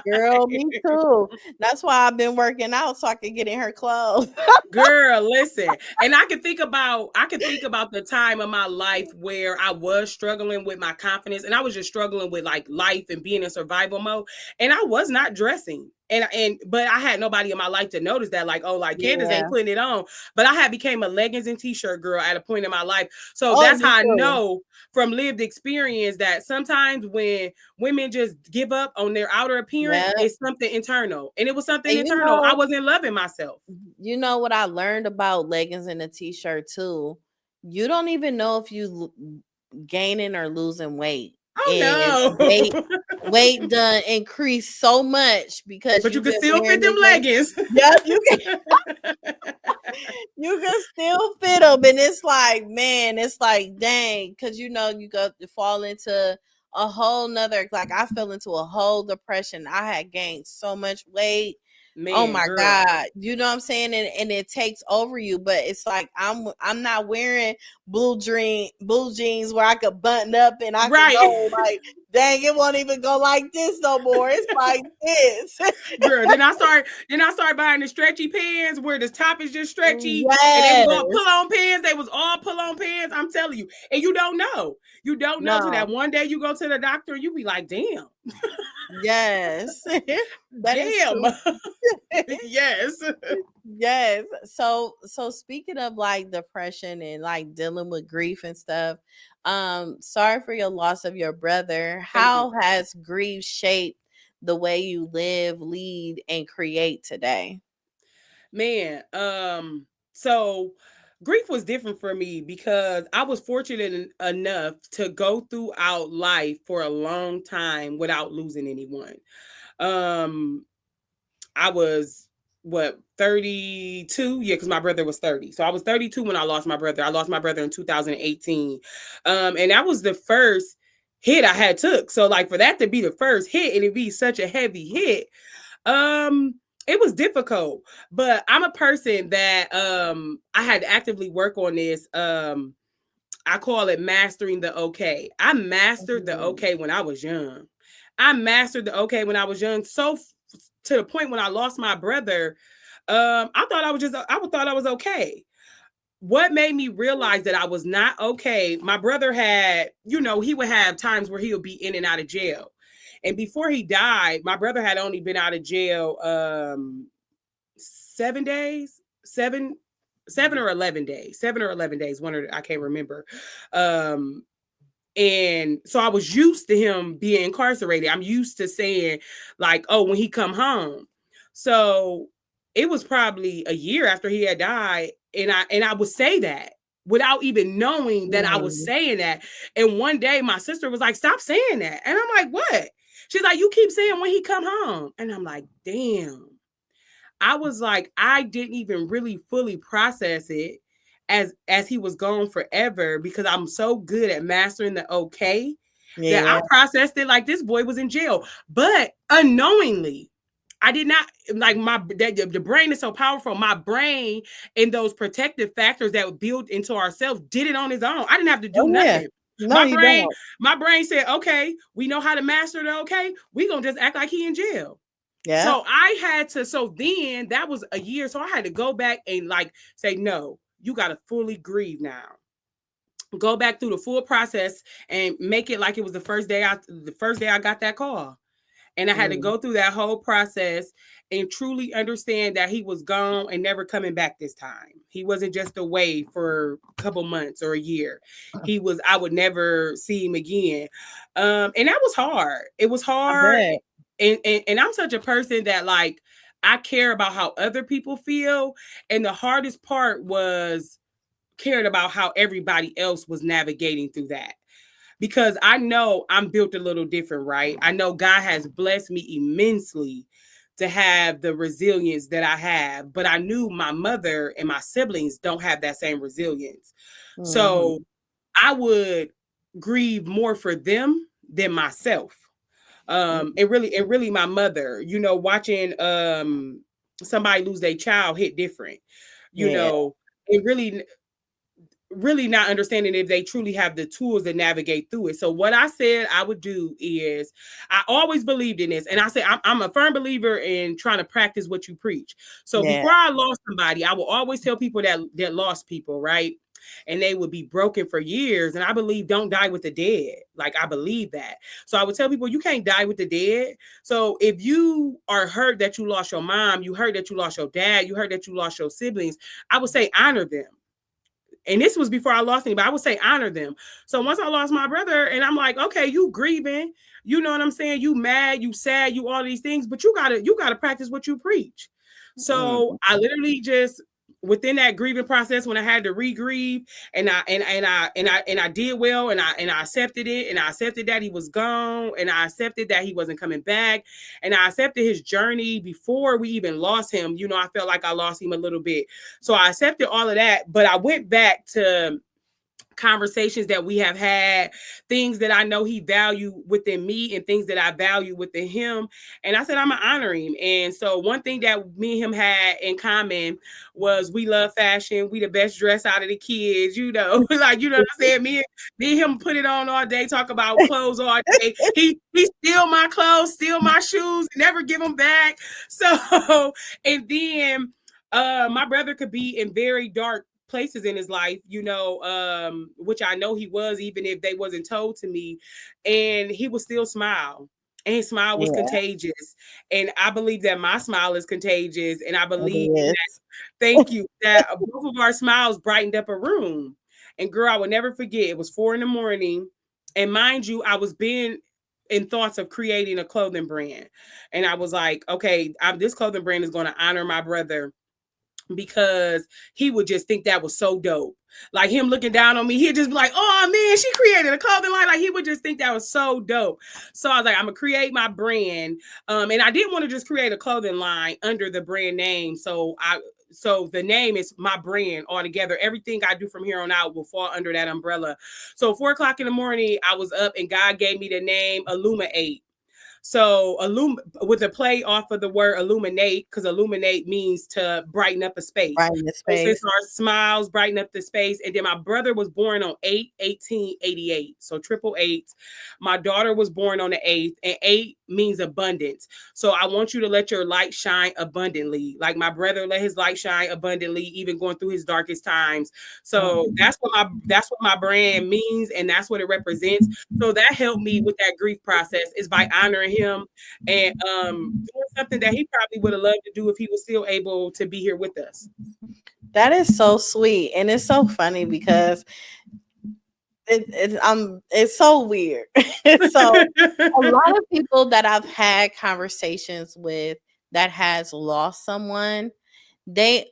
A: Girl,
B: time.
A: me too. That's why I've been working out so I can get in her clothes.
B: Girl, listen. And I could think about the time of my life where I was struggling with my confidence, and I was just struggling with like life and being in survival mode, and I was not dressing. And but I had nobody in my life to notice that, like, oh, like Candace ain't
A: Yeah.
B: putting it on. But I had became a leggings and t-shirt girl at a point in my life. So
A: Oh,
B: that's
A: me
B: how I
A: too.
B: know from lived experience that sometimes when women just give up on their outer appearance,
A: Yeah.
B: it's something internal. And it was something
A: And
B: internal. I wasn't loving myself.
A: you know what I learned about leggings and a t-shirt too? You don't even know if you gaining or losing weight. And
B: Oh
A: weight
B: no.
A: weight done increased so much because
B: But you
A: you've
B: can
A: been
B: still fit
A: wearing
B: them
A: this leg.
B: leggings.
A: Yep, you can still fit them, and it's like, man, it's like, dang, because you know you go to fall into a whole nother, like I fell into a whole depression. I had gained so much weight, Oh
B: Man,
A: my
B: girl.
A: God. You know what I'm saying? And it takes over you, but it's like I'm not wearing blue jeans where I could button up and I could
B: Right.
A: go like, dang, it won't even go like this no more. It's like this.
B: Girl, then I started buying the stretchy pants where the top is just stretchy, and they was all
A: Yes.
B: pull on pants. They was all pull on pants. I'm telling you, and you don't know. You don't know till that
A: No.
B: one day you go to the doctor and you be like, damn,
A: Yes. That is
B: damn,
A: true.
B: yes.
A: Yes. So speaking of like depression and like dealing with grief and stuff, sorry for your loss of your brother.
B: Thank you,
A: How has grief shaped the way you live, lead, and create today?
B: man. So grief was different for me because I was fortunate enough to go throughout life for a long time without losing anyone. Um, I was what 32, yeah, because my brother was 30. So I was 32 when I lost my brother. I lost my brother in 2018. And that was the first hit I had took. So like for that to be the first hit and it be such a heavy hit, um it was difficult. But I'm a person that I had to actively work on this. I call it mastering the okay. I mastered the
A: Mhm.
B: okay when I was young. I mastered the okay when I was young. So to the point when I lost my brother, I thought I was okay. What made me realize that I was not okay? My brother had, he would have times where he would be in and out of jail. And before he died, my brother had only been out of jail 7 days, seven or 11 days, 7 or 11 days, I can't remember. Um, and so I was used to him being incarcerated. I'm used to saying like, oh, when he come home. So it was probably a year after he had died, and I would say that without even knowing that I was
A: Mhm.
B: saying that. And one day my sister was like, stop saying that. And I'm like, what? She's like, you keep saying when he come home. And I'm like, damn. I was like, I didn't even really fully process it as he was gone forever because I'm so good at mastering the okay that
A: Yeah.
B: I processed it like this boy was in jail. But unknowingly, I did not like the brain is so powerful. My brain and those protective factors that we build into ourselves did it on its own. I didn't have to do
A: Oh yeah.
B: nothing.
A: No,
B: My
A: you
B: brain,
A: don't.
B: my brain said, okay, we know how to master the okay. We gonna just act like he in jail.
A: Yeah.
B: So I had to, so then that was a year. So I had to go back and like say, no, you got to fully grieve now. Go back through the full process and make it like it was the first day I got that call. And I had to
A: Mm.
B: go through that whole process and truly understand that he was gone and never coming back this time. He wasn't just away for a couple months or a year. I would never see him again. And that was hard. It was
A: I
B: hard.
A: bet.
B: And I'm such a person that like I care about how other people feel. And the hardest part was caring about how everybody else was navigating through that because I know I'm built a little different, right? I know God has blessed me immensely to have the resilience that I have, but I knew my mother and my siblings don't have that same resilience. So
A: Mhm.
B: I would grieve more for them than myself.
A: Mm.
B: And really my mother, watching somebody lose their child hit different, you
A: Yeah.
B: know, it really not understanding if they truly have the tools to navigate through it. So what I said I would do is I always believed in this. And I say I'm a firm believer in trying to practice what you preach. So
A: Yeah.
B: before I lost somebody, I will always tell people that lost people, right? And they would be broken for years. And I believe don't die with the dead. Like I believe that. So I would tell people you can't die with the dead. So if you are hurt that you lost your mom, you heard that you lost your dad, you heard that you lost your siblings, I would say honor them. And this was before I lost anybody. I would say honor them. So once I lost my brother, and I'm like, okay, you grieving, you know what I'm saying? You mad, you sad, you all these things, but you gotta practice what you preach. So
A: Mm.
B: I literally just within that grieving process when I had to re-grieve and I did well and I accepted it and I accepted that he was gone and I accepted that he wasn't coming back and I accepted his journey before we even lost him. I felt like I lost him a little bit, so I accepted all of that, but I went back to conversations that we have had, things that I know he valued within me and things that I value within him. And I said, I'm going to honor him. And so one thing that me and him had in common was we love fashion. We the best dress out of the kids, like, you know what I'm saying? Me and him put it on all day, talk about clothes all day. He steal my clothes, steal my shoes, never give them back. So, and then my brother could be in very dark places in his life, which I know he was, even if they wasn't told to me, and he would still smile. And his smile was contagious. And I believe that my smile is contagious. And I believe that, thank you, that both of our smiles brightened up a room. And girl, I will never forget, it was 4 a.m. And mind you, I was being in thoughts of creating a clothing brand. And I was like, okay, this clothing brand is going to honor my brother, because he would just think that was so dope. Like him looking down on me, he'd just be like, oh man, she created a clothing line. Like he would just think that was so dope. So I was like, I'm gonna create my brand. And I didn't want to just create a clothing line under the brand name. So the name is my brand altogether. Everything I do from here on out will fall under that umbrella. So 4 o'clock in the morning, I was up and God gave me the name Illumieight. So with a play off of the word illuminate, because illuminate means to brighten up a space.
A: Brighten the space.
B: So since our smiles brighten up the space. And then my brother was born on 8/18/88. So 888. My daughter was born on the 8th, and 8 means abundance. So I want you to let your light shine abundantly. Like my brother let his light shine abundantly, even going through his darkest times. So that's what my brand means, and that's what it represents. So that helped me with that grief process, is by honoring him and doing something that he probably would have loved to do if he was still able to be here with us.
A: That is so sweet. And it's so funny because it's so weird. So a lot of people that I've had conversations with that has lost someone, they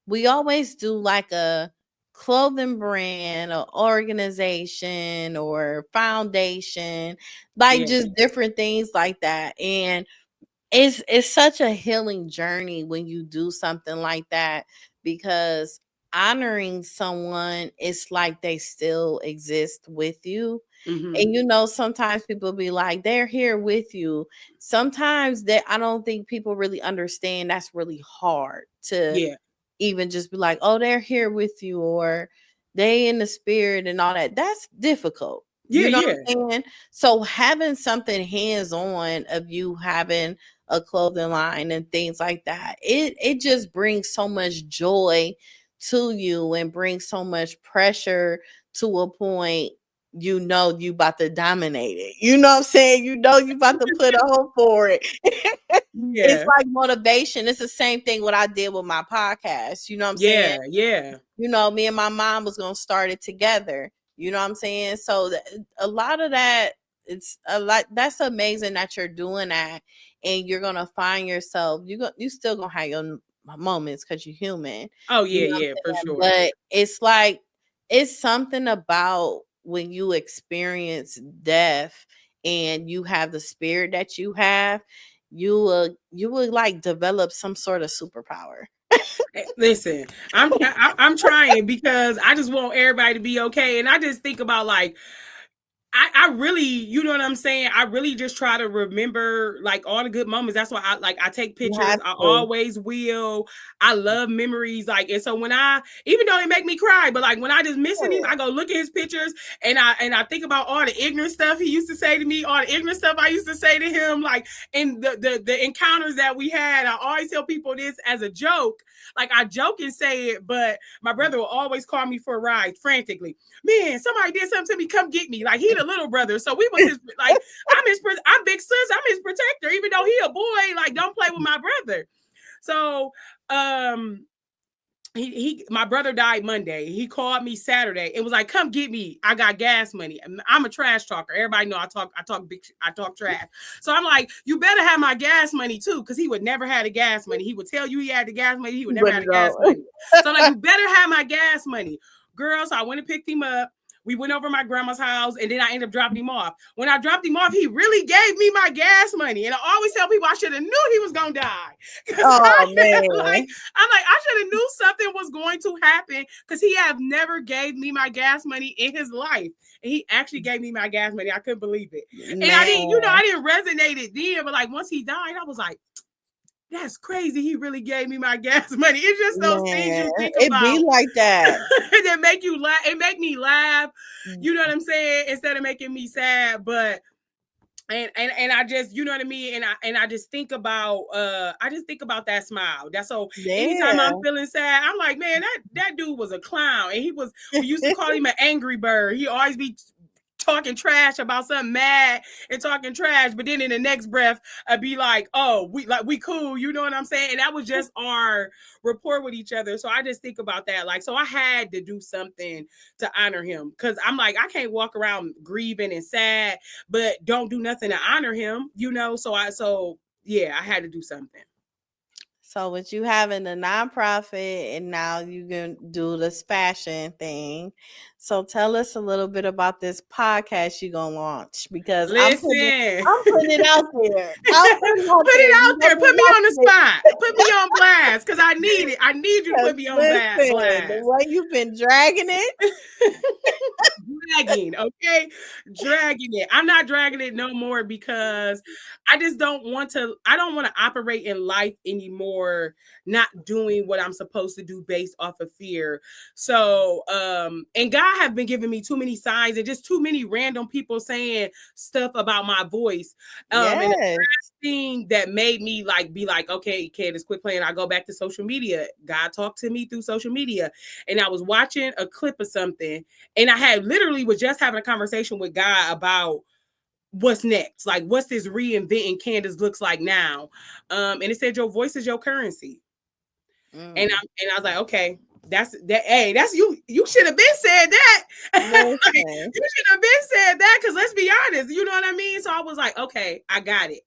A: we always do like a clothing brand or organization or foundation, like just different things like that. And it's such a healing journey when you do something like that, because honoring someone, it's like they still exist with you. And sometimes people be like, they're here with you. Sometimes that I don't think people really understand that's really hard to even just be like, oh, they're here with you, or they in the spirit and all that. That's difficult. What I'm saying? So having something hands-on of you having a clothing line and things like that, it just brings so much joy to you and brings so much pressure to a point. You about to dominate it. You know what I'm saying? You about to put on for it. It's like motivation. It's the same thing what I did with my podcast. You know what I'm saying?
B: Yeah.
A: Me and my mom was gonna start it together. You know what I'm saying? So a lot of that, it's a lot. That's amazing that you're doing that, and you're gonna find yourself. You still gonna have your moments because you're human.
B: Oh yeah, for sure.
A: But it's like it's something about when you experience death and you have the spirit that you have, you will like develop some sort of superpower.
B: Listen, I'm trying, because I just want everybody to be okay. And I just think about like, I really, you know what I'm saying? I really just try to remember like all the good moments. That's why I take pictures. I always will. I love memories. Like, and so when even though it make me cry, but like when I just missing him, I go look at his pictures and I think about all the ignorant stuff he used to say to me, all the ignorant stuff I used to say to him, like in the encounters that we had. I always tell people this as a joke. Like I joke and say it, but my brother will always call me for a ride frantically. Man, somebody did something to me. Come get me. Like he the little brother. So we was his, like, I'm big sis. I'm his protector, even though he a boy. Like, don't play with my brother. So, my brother died Monday. He called me Saturday. It was like, come get me. I got gas money. I'm a trash talker. Everybody know I talk trash. So I'm like, you better have my gas money too, because he would never have the gas money. He would tell you he had the gas money. He would never have the gas money. So like, you better have my gas money. Girl, so I went and picked him up. We went over my grandma's house, and then I ended up dropping him off. When I dropped him off, he really gave me my gas money. And I always tell people I should have knew he was going to die.
A: Oh, man.
B: I'm like, I should have knew something was going to happen, because he have never gave me my gas money in his life. And he actually gave me my gas money. I couldn't believe it. And I didn't resonate it then, but like once he died, I was like, that's crazy. He really gave me my gas money. It's just those things you think
A: it
B: about.
A: It be like that.
B: That make you laugh. It make me laugh. You know what I'm saying? Instead of making me sad. But and I just, you know what I mean? And I just think about that smile. That's so anytime I'm feeling sad, I'm like, man, that dude was a clown. And we used to call him an angry bird. He always be talking trash about something, mad and talking trash, but then in the next breath I'd be like, oh, we cool, you know what I'm saying? And that was just our rapport with each other. So I just think about that, like, so I had to do something to honor him, because I'm like, I can't walk around grieving and sad but don't do nothing to honor him, you know. So yeah, I had to do something.
A: So with you having a nonprofit and now you can do this fashion thing. So tell us a little bit about this podcast you're going to launch, because I'm putting it out there.
B: Put it out there. Put me on the spot. Put me on blast, because I need it. I need you to put me on blast.
A: The way you've been dragging it.
B: Dragging, okay? Dragging it. I'm not dragging it no more, because I just don't want to operate in life anymore not doing what I'm supposed to do based off of fear. So and God have been giving me too many signs and just too many random people saying stuff about my voice. And the last thing that made me like be like, okay, Candace, quit playing. I go back to social media. God talked to me through social media, and I was watching a clip of something, and I had literally was just having a conversation with God about what's next, like what's this reinventing Candace looks like now. And it said your voice is your currency. And I was like, okay, that's that. Hey, that's you. You should have been said that. You should have been said that, because let's be honest, you know what I mean? So I was like, okay, I got it.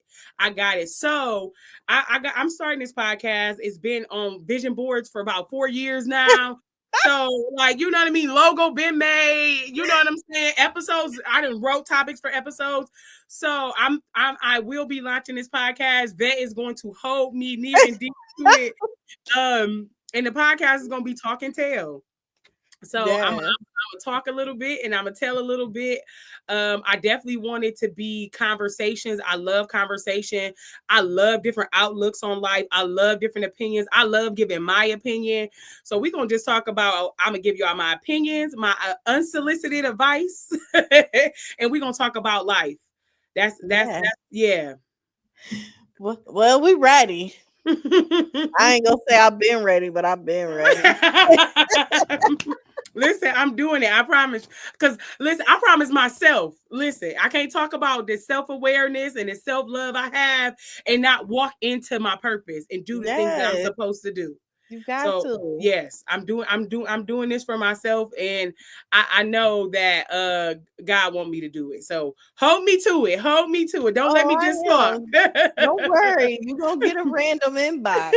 B: So I'm starting this podcast. It's been on vision boards for about 4 years now. So, like, you know what I mean? Logo been made. You know what I'm saying? Episodes, I done wrote topics for episodes. So I will be launching this podcast. Vet is going to hold me near and deep to it. And the podcast is going to be Talk and Tell. So I'm gonna talk a little bit and I'm gonna tell a little bit. I definitely want it to be conversations. I love conversation. I love different outlooks on life. I love different opinions. I love giving my opinion. So we're gonna just talk about, I'm gonna give you all my opinions, my unsolicited advice, and we're gonna talk about life. That's yeah.
A: Well, we ready. I ain't gonna say I've been ready, but I've been ready.
B: Listen, I'm doing it. I promise. Because listen, I promise myself. Listen, I can't talk about the self-awareness and the self-love I have and not walk into my purpose and do the things that I'm supposed to do.
A: You got to.
B: Yes, I'm doing this for myself, and I know that God want me to do it. So hold me to it. Don't let me just talk.
A: Don't worry, you're gonna get a random inbox.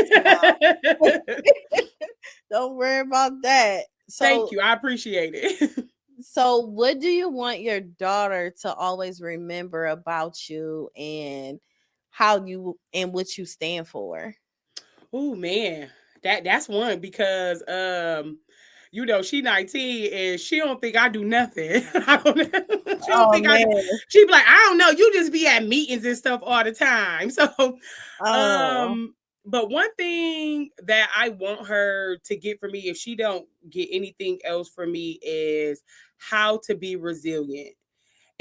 A: Don't worry about that. So,
B: thank you. I appreciate it.
A: So what do you want your daughter to always remember about you and how you and what you stand for?
B: Oh man. That's one, because you know, she 19 and she don't think I do nothing. She be like, I don't know, you just be at meetings and stuff all the time. So but one thing that I want her to get from me, if she don't get anything else from me, is how to be resilient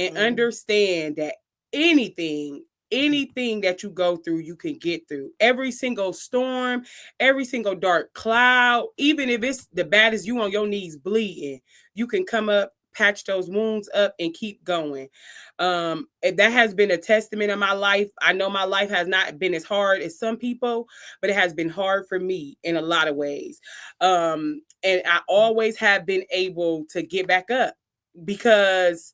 B: and understand that anything that you go through, you can get through. Every single storm, every single dark cloud, even if it's the baddest, you on your knees bleeding, you can come up, patch those wounds up, and keep going. That has been a testament of my life. I know my life has not been as hard as some people, but it has been hard for me in a lot of ways. And I always have been able to get back up, because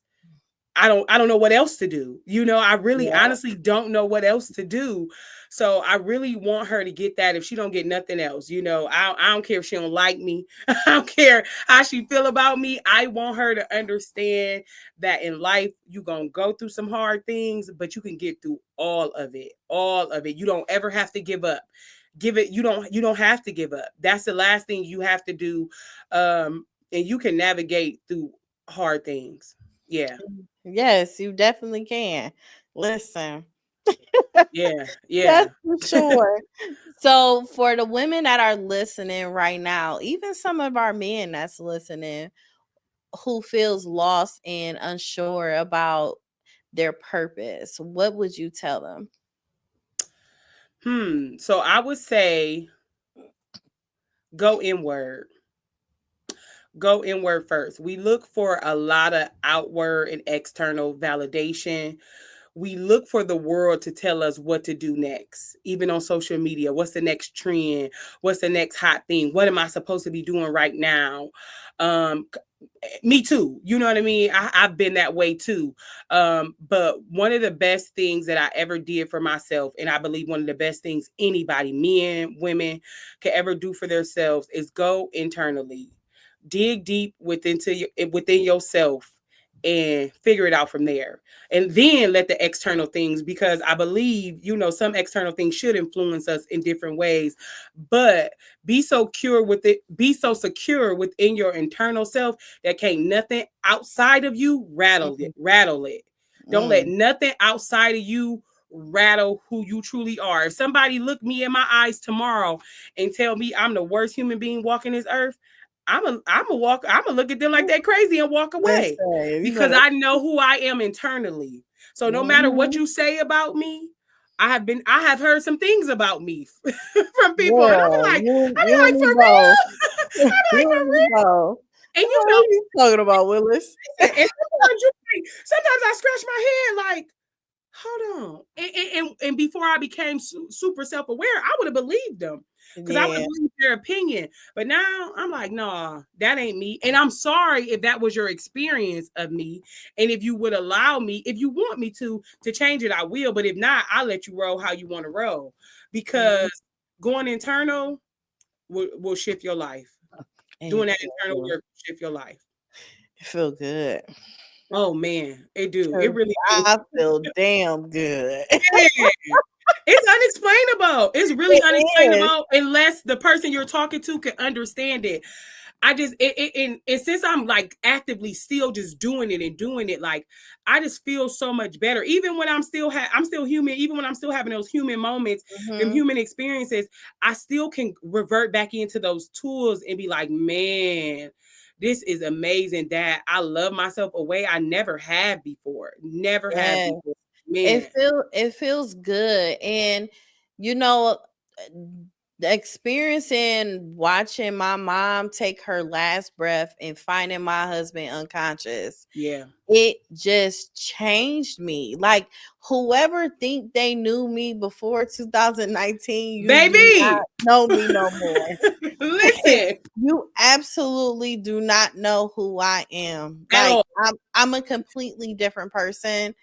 B: I don't know what else to do. You know, I really honestly don't know what else to do. So I really want her to get that if she don't get nothing else. You know, I don't care if she don't like me. I don't care how she feel about me. I want her to understand that in life, you're going to go through some hard things, but you can get through all of it. All of it. You don't ever have to give up. give it. You don't have to give up. That's the last thing you have to do. And you can navigate through hard things. Yeah.
A: Yes, you definitely can. Listen,
B: Yeah. Yeah.
A: that's for sure. So, for the women that are listening right now, even some of our men that's listening who feels lost and unsure about their purpose, what would you tell them?
B: So I would say go inward. Go inward first. We look for a lot of outward and external validation. We look for the world to tell us what to do next, even on social media. What's the next trend? What's the next hot thing? What am I supposed to be doing right now? Um, Me too. You know what I mean? I've been that way too. But one of the best things that I ever did for myself, and I believe one of the best things anybody, men, women, can ever do for themselves is go internally, dig deep within yourself and figure it out from there, and then let the external things, because I believe some external things should influence us in different ways, but be so secure within your internal self that can't nothing outside of you rattle it. Don't let
A: Mm.
B: nothing outside of you rattle who you truly are. If somebody look me in my eyes tomorrow and tell me I'm the worst human being walking this earth, I'm gonna look at them like they're crazy and walk away,
A: Listen, you
B: because
A: better.
B: I know who I am internally. So no matter what
A: Mhm.
B: you say about me, I have heard some things about me from people, and
A: Girl,
B: I
A: you
B: be
A: and
B: like,
A: me
B: for
A: both.
B: real? I be like,
A: You
B: for
A: and me
B: real?
A: both.
B: And
A: What are you talking about, Willis?
B: and sometimes I scratch my head like, hold on. And before I became super self-aware, I would have believed them, because I would
A: Yeah.
B: have believed their opinion. But now I'm like, nah, that ain't me. And I'm sorry if that was your experience of me. And if you would allow me, if you want me to change it, I will. But if not, I'll let you roll how you want to roll.
A: Mhm.
B: Because going internal will shift your life.
A: And
B: Doing
A: it
B: that
A: feel
B: internal
A: good.
B: work will shift your life.
A: It feel good.
B: Oh man, it do. It
A: 'Cause
B: really do.
A: I feel damn good.
B: Yeah. It's unexplainable. It's really
A: It is.
B: unexplainable unless the person you're talking to can understand it. I just and since I'm like actively still just doing it, like I just feel so much better. Even when I'm still human, even when I'm still having those human moments, them
A: Mhm.
B: human experiences, I still can revert back into those tools and be like, man, this is amazing that I love myself a way I never have before. Never have
A: Yeah.
B: before. Man.
A: It feels good. And you know, experiencing watching my mom take her last breath and finding my husband unconscious,
B: Yeah.
A: it just changed me. Like, whoever think they knew me before 2019, you do not
B: Baby.
A: know me no more.
B: Listen.
A: You absolutely do not know who I am.
B: At
A: Like,
B: all.
A: I'm a completely different person.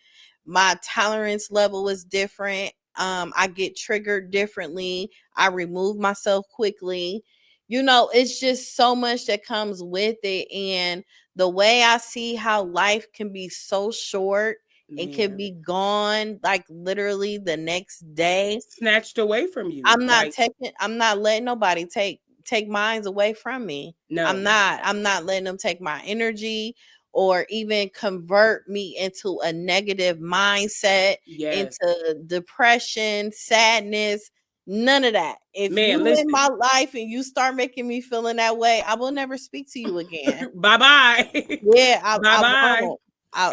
A: My tolerance level is different. I get triggered differently. I remove myself quickly. It's just so much that comes with it. And the way I see how life can be so short and can
B: Man.
A: be gone like literally the next day.
B: Snatched away from you. Like,
A: I'm not letting nobody take minds away from me.
B: no.
A: I'm not letting them take my energy or even convert me into a negative mindset,
B: Yes.
A: into depression, sadness, none of that. If
B: Man,
A: you in
B: listen.
A: my life and you start making me feeling that way, I will never speak to you again.
B: Bye-bye.
A: Yeah, I
B: Bye-bye.
A: won't.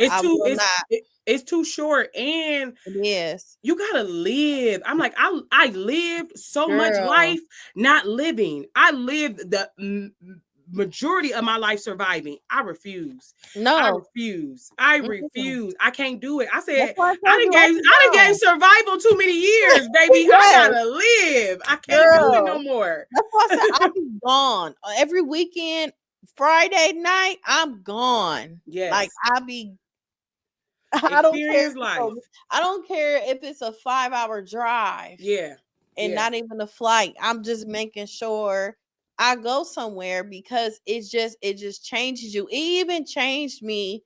B: It's
A: I
B: too
A: will not.
B: it's too short, and
A: It is.
B: you gotta live. I'm like, I lived so much
A: Girl.
B: life not living. I lived the majority of my life surviving. I refuse. I
A: No.
B: refuse. I
A: Mm-mm.
B: refuse. I can't do it. I
A: That's
B: said,
A: why I told you I'll be
B: I done gave
A: gone.
B: survival too many years, baby. I
A: Yes,
B: gotta live. I can't do it no
A: girl.
B: more.
A: That's why I said I'll be gone. Every weekend, Friday night, I'm gone. Like,
B: Yes.
A: I'll be I don't care if
B: Experience life.
A: I don't care if it's a 5-hour drive
B: Yeah.
A: and
B: Yeah.
A: not even a flight. I'm just making sure I go somewhere because it just changes you. It even changed me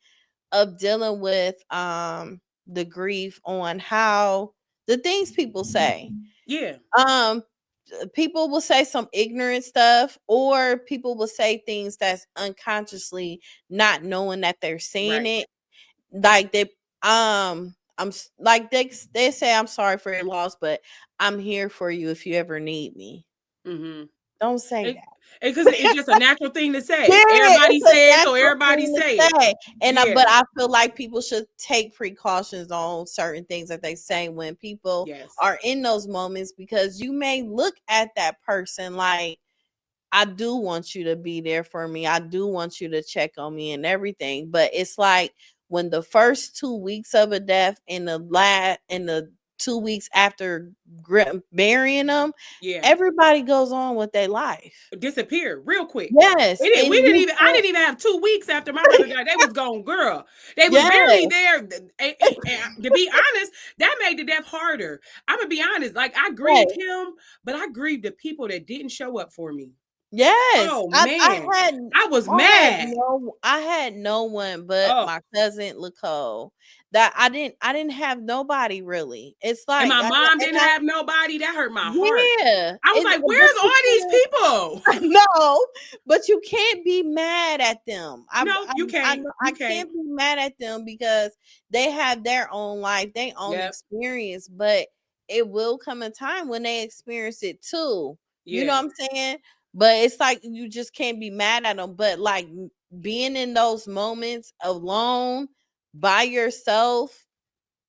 A: of dealing with the grief on how the things people say.
B: Yeah.
A: Um people will say some ignorant stuff, or people will say things that's unconsciously not knowing that they're saying
B: Right.
A: it. Like like they say, I'm sorry for your loss, but I'm here for you if you ever need me.
B: Mm-hmm.
A: Don't say that.
B: Because it's just a natural thing to say.
A: Yeah,
B: Everybody
A: it's a
B: say it, so
A: natural
B: everybody
A: thing to
B: say it.
A: say. And
B: Yeah.
A: but I feel like people should take precautions on certain things that they say when people
B: Yes.
A: are in those moments, because you may look at that person like, I do want you to be there for me. I do want you to check on me and everything. But it's like when the first 2 weeks of a death and the 2 weeks after burying them,
B: Yeah.
A: everybody goes on with their life.
B: Disappear real quick.
A: Yes,
B: We
A: and
B: didn't
A: you
B: even. I
A: can't.
B: didn't even have 2 weeks after my brother died. They was gone, girl. They was barely
A: Yes,
B: there. And to be honest, that made the death harder. I'm gonna be honest. Like I grieved
A: right.
B: him, but I grieved the people that didn't show up for me.
A: Yes,
B: Oh man, I was mad.
A: I had no one but
B: Oh,
A: my cousin Nicole. That I didn't have nobody really. It's
B: and
A: like
B: my mom
A: and
B: didn't have nobody. That hurt my heart.
A: yeah,
B: I was
A: it's
B: like,
A: but
B: "Where's all
A: you
B: these
A: can't.
B: people?"
A: No, but you can't be mad at them.
B: No, you can't.
A: I
B: You can't.
A: can't be mad at them because they have their own life, their own
B: Yep.
A: experience, but it will come a time when they experience it too. You know
B: Yeah.
A: what I'm saying? But it's like you just can't be mad at them. But like being in those moments alone by yourself,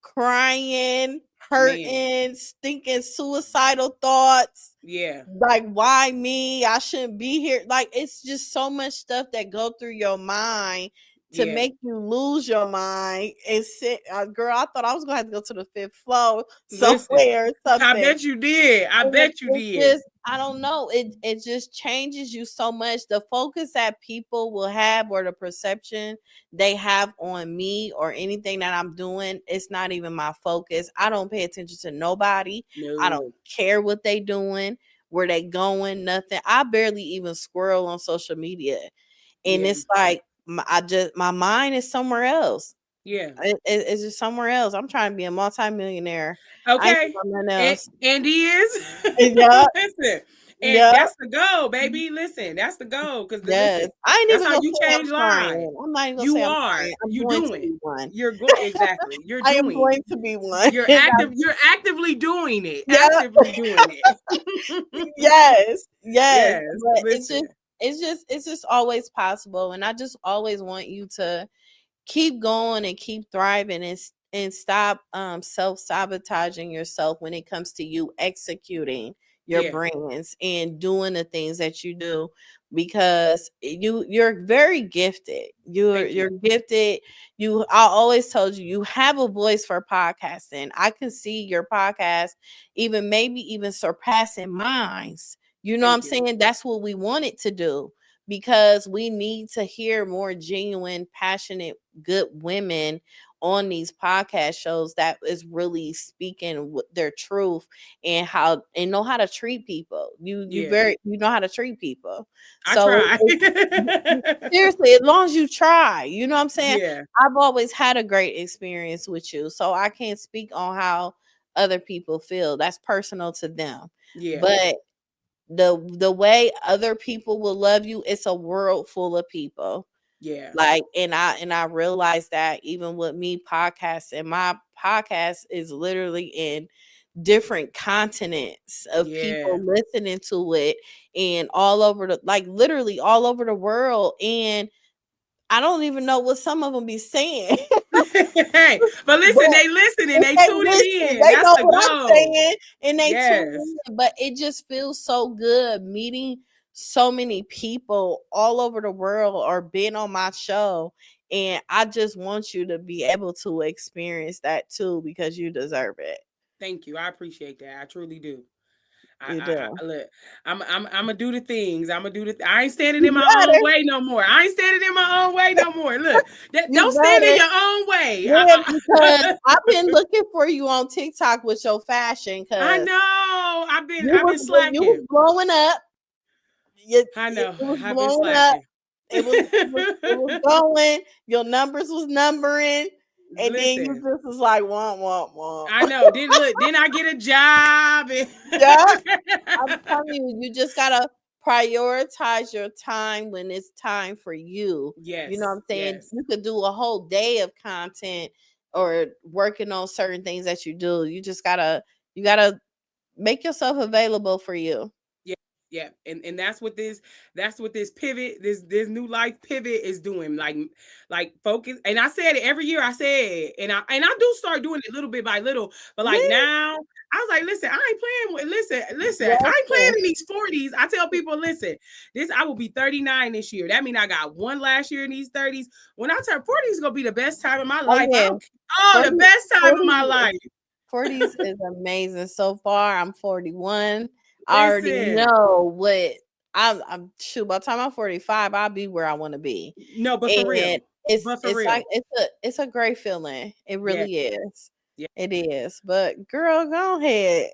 A: crying,
B: Man.
A: hurting, thinking suicidal thoughts,
B: Yeah.
A: like why me, I shouldn't be here, like it's just so much stuff that go through your mind to
B: Yeah.
A: make you lose your mind and sit, girl, I thought I was gonna have to go to the fifth floor
B: Listen.
A: somewhere or
B: I
A: something.
B: bet you did. I
A: And
B: bet you
A: it's
B: did.
A: just, I don't know, it just changes you so much. The focus that people will have, or the perception they have on me or anything that I'm doing, it's not even my focus. I don't pay attention to nobody. I don't
B: No.
A: care what they doing, where they going, nothing. I barely even scroll on social media. And
B: Yeah.
A: it's like my mind is somewhere else.
B: Yeah.
A: It's just somewhere else. I'm trying to be a multimillionaire. I ain't
B: Okay.
A: doing nothing
B: And
A: else.
B: and he is.
A: Yeah,
B: Listen. And
A: yeah.
B: that's the goal, baby. Listen, that's the goal. Because
A: Yes.
B: listen,
A: I ain't
B: that's
A: even
B: how
A: gonna
B: you
A: say I'm
B: change lives.
A: trying. I'm not even gonna
B: You
A: say I'm
B: are.
A: trying. I'm
B: You
A: going to
B: doing.
A: be one.
B: You're going exactly. You're
A: I am
B: doing.
A: going to be one.
B: You're
A: And
B: active. You're actively doing it.
A: yeah.
B: Actively doing it.
A: Yes. Yes.
B: Yes.
A: But
B: Listen.
A: it's just always possible. And I just always want you to keep going and keep thriving, and stop self-sabotaging yourself when it comes to you executing your
B: Yeah.
A: brands and doing the things that you do, because you're very gifted.
B: Thank
A: You're
B: you.
A: gifted. I always told you, you have a voice for podcasting. I can see your podcast maybe even surpassing mine. You know what I'm
B: Thank you.
A: saying? That's what we wanted to do, because we need to hear more genuine, passionate, good women on these podcast shows that is really speaking their truth, and know how to treat people.
B: Yeah.
A: You know how to treat people.
B: I
A: So
B: try.
A: seriously, as long as you try, you know what I'm saying?
B: Yeah.
A: I've always had a great experience with you, so I can't speak on how other people feel. That's personal to them.
B: Yeah.
A: But the way other people will love you, it's a world full of people.
B: Yeah.
A: Like, and I realized that even with me podcasting, my podcast is literally in different continents of
B: Yeah.
A: people listening to it, and all over like literally all over the world. And I don't even know what some of them be saying.
B: Hey, but listen,
A: But
B: they listen and
A: if
B: they
A: they
B: tuning
A: listen,
B: in.
A: they
B: That's
A: know
B: the
A: what I'm
B: goal.
A: saying, and they
B: Yes.
A: tune in. But it just feels so good meeting so many people all over the world or being on my show. And I just want you to be able to experience that too, because you deserve it.
B: Thank you. I appreciate that. I truly do.
A: You do.
B: I look. I'm gonna do the things. I'm gonna do the. I ain't standing in
A: You
B: my own
A: better.
B: way no more. I ain't standing in my own way no more. Look,
A: You
B: don't stand in
A: better.
B: your own way.
A: Yeah, because I've been looking for you on TikTok with your fashion,
B: I
A: because
B: know. I've been
A: you
B: I've
A: was
B: been
A: you was
B: slacking.
A: blowing up.
B: I know.
A: It was
B: I've been
A: blowing up.
B: slacking.
A: It was going. Your numbers was numbering. And then you
B: Listen,
A: just was like, womp.
B: I know. Then I get a job.
A: Yeah, I'm telling you, you just gotta prioritize your time when it's time for you. You know what
B: Yes,
A: I'm saying?
B: yes.
A: You could do a whole day of content or working on certain things that you do. You gotta make yourself available for you.
B: Yeah, yeah, and that's what this pivot, this new life pivot is doing. Like focus. And I said it every year. I said, and I do start doing it little bit by little. But like
A: Me?
B: now, I was like, listen, I ain't playing with. Listen, I ain't playing
A: Listen.
B: in these 40s. I tell people, listen, this I will be 39 this year. That means I got one last year in these 30s. When I turn 40, is gonna be the best time of my
A: Oh
B: life. I
A: yeah.
B: don't. Oh, the
A: 40,
B: best time of
A: 40
B: my life.
A: 40s is amazing. So far, I'm 41. I already
B: Listen,
A: know what I'm shoot. By the time I'm 45, I'll be where I want to be.
B: no, but for
A: And
B: real,
A: it's
B: but for
A: it's like
B: real,
A: it's a great feeling. It
B: yeah.
A: really is.
B: Yeah.
A: It is. But girl, go ahead.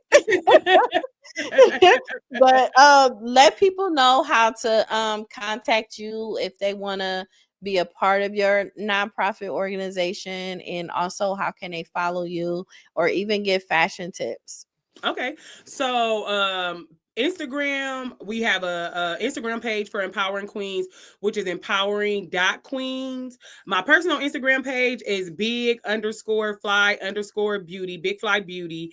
A: But let people know how to contact you if they want to be a part of your nonprofit organization, and also how can they follow you or even get fashion tips.
B: Okay. So Instagram, we have a Instagram page for Empowering Queens, which is empowering.queens. My personal Instagram page is big_fly_beauty, big fly beauty.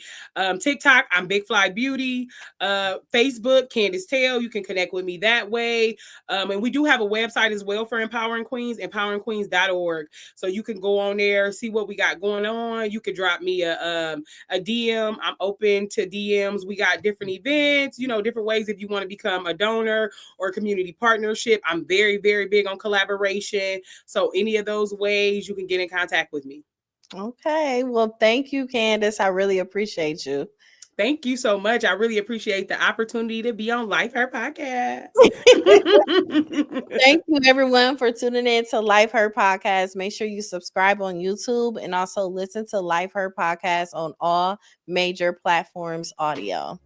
B: TikTok, I'm big fly beauty. Facebook, Candace Tell. You can connect with me that way. And we do have a website as well for Empowering Queens, empoweringqueens.org. So you can go on there, see what we got going on. You could drop me a DM. I'm open to DMs. We got different events, different ways if you want to become a donor or community partnership. I'm very, very big on collaboration. So any of those ways you can get in contact with me.
A: Okay. Well, thank you, Candace. I really appreciate you.
B: Thank you so much. I really appreciate the opportunity to be on Life Her Podcast.
A: Thank you, everyone, for tuning in to Life Her Podcast. Make sure you subscribe on YouTube and also listen to Life Her Podcast on all major platforms audio.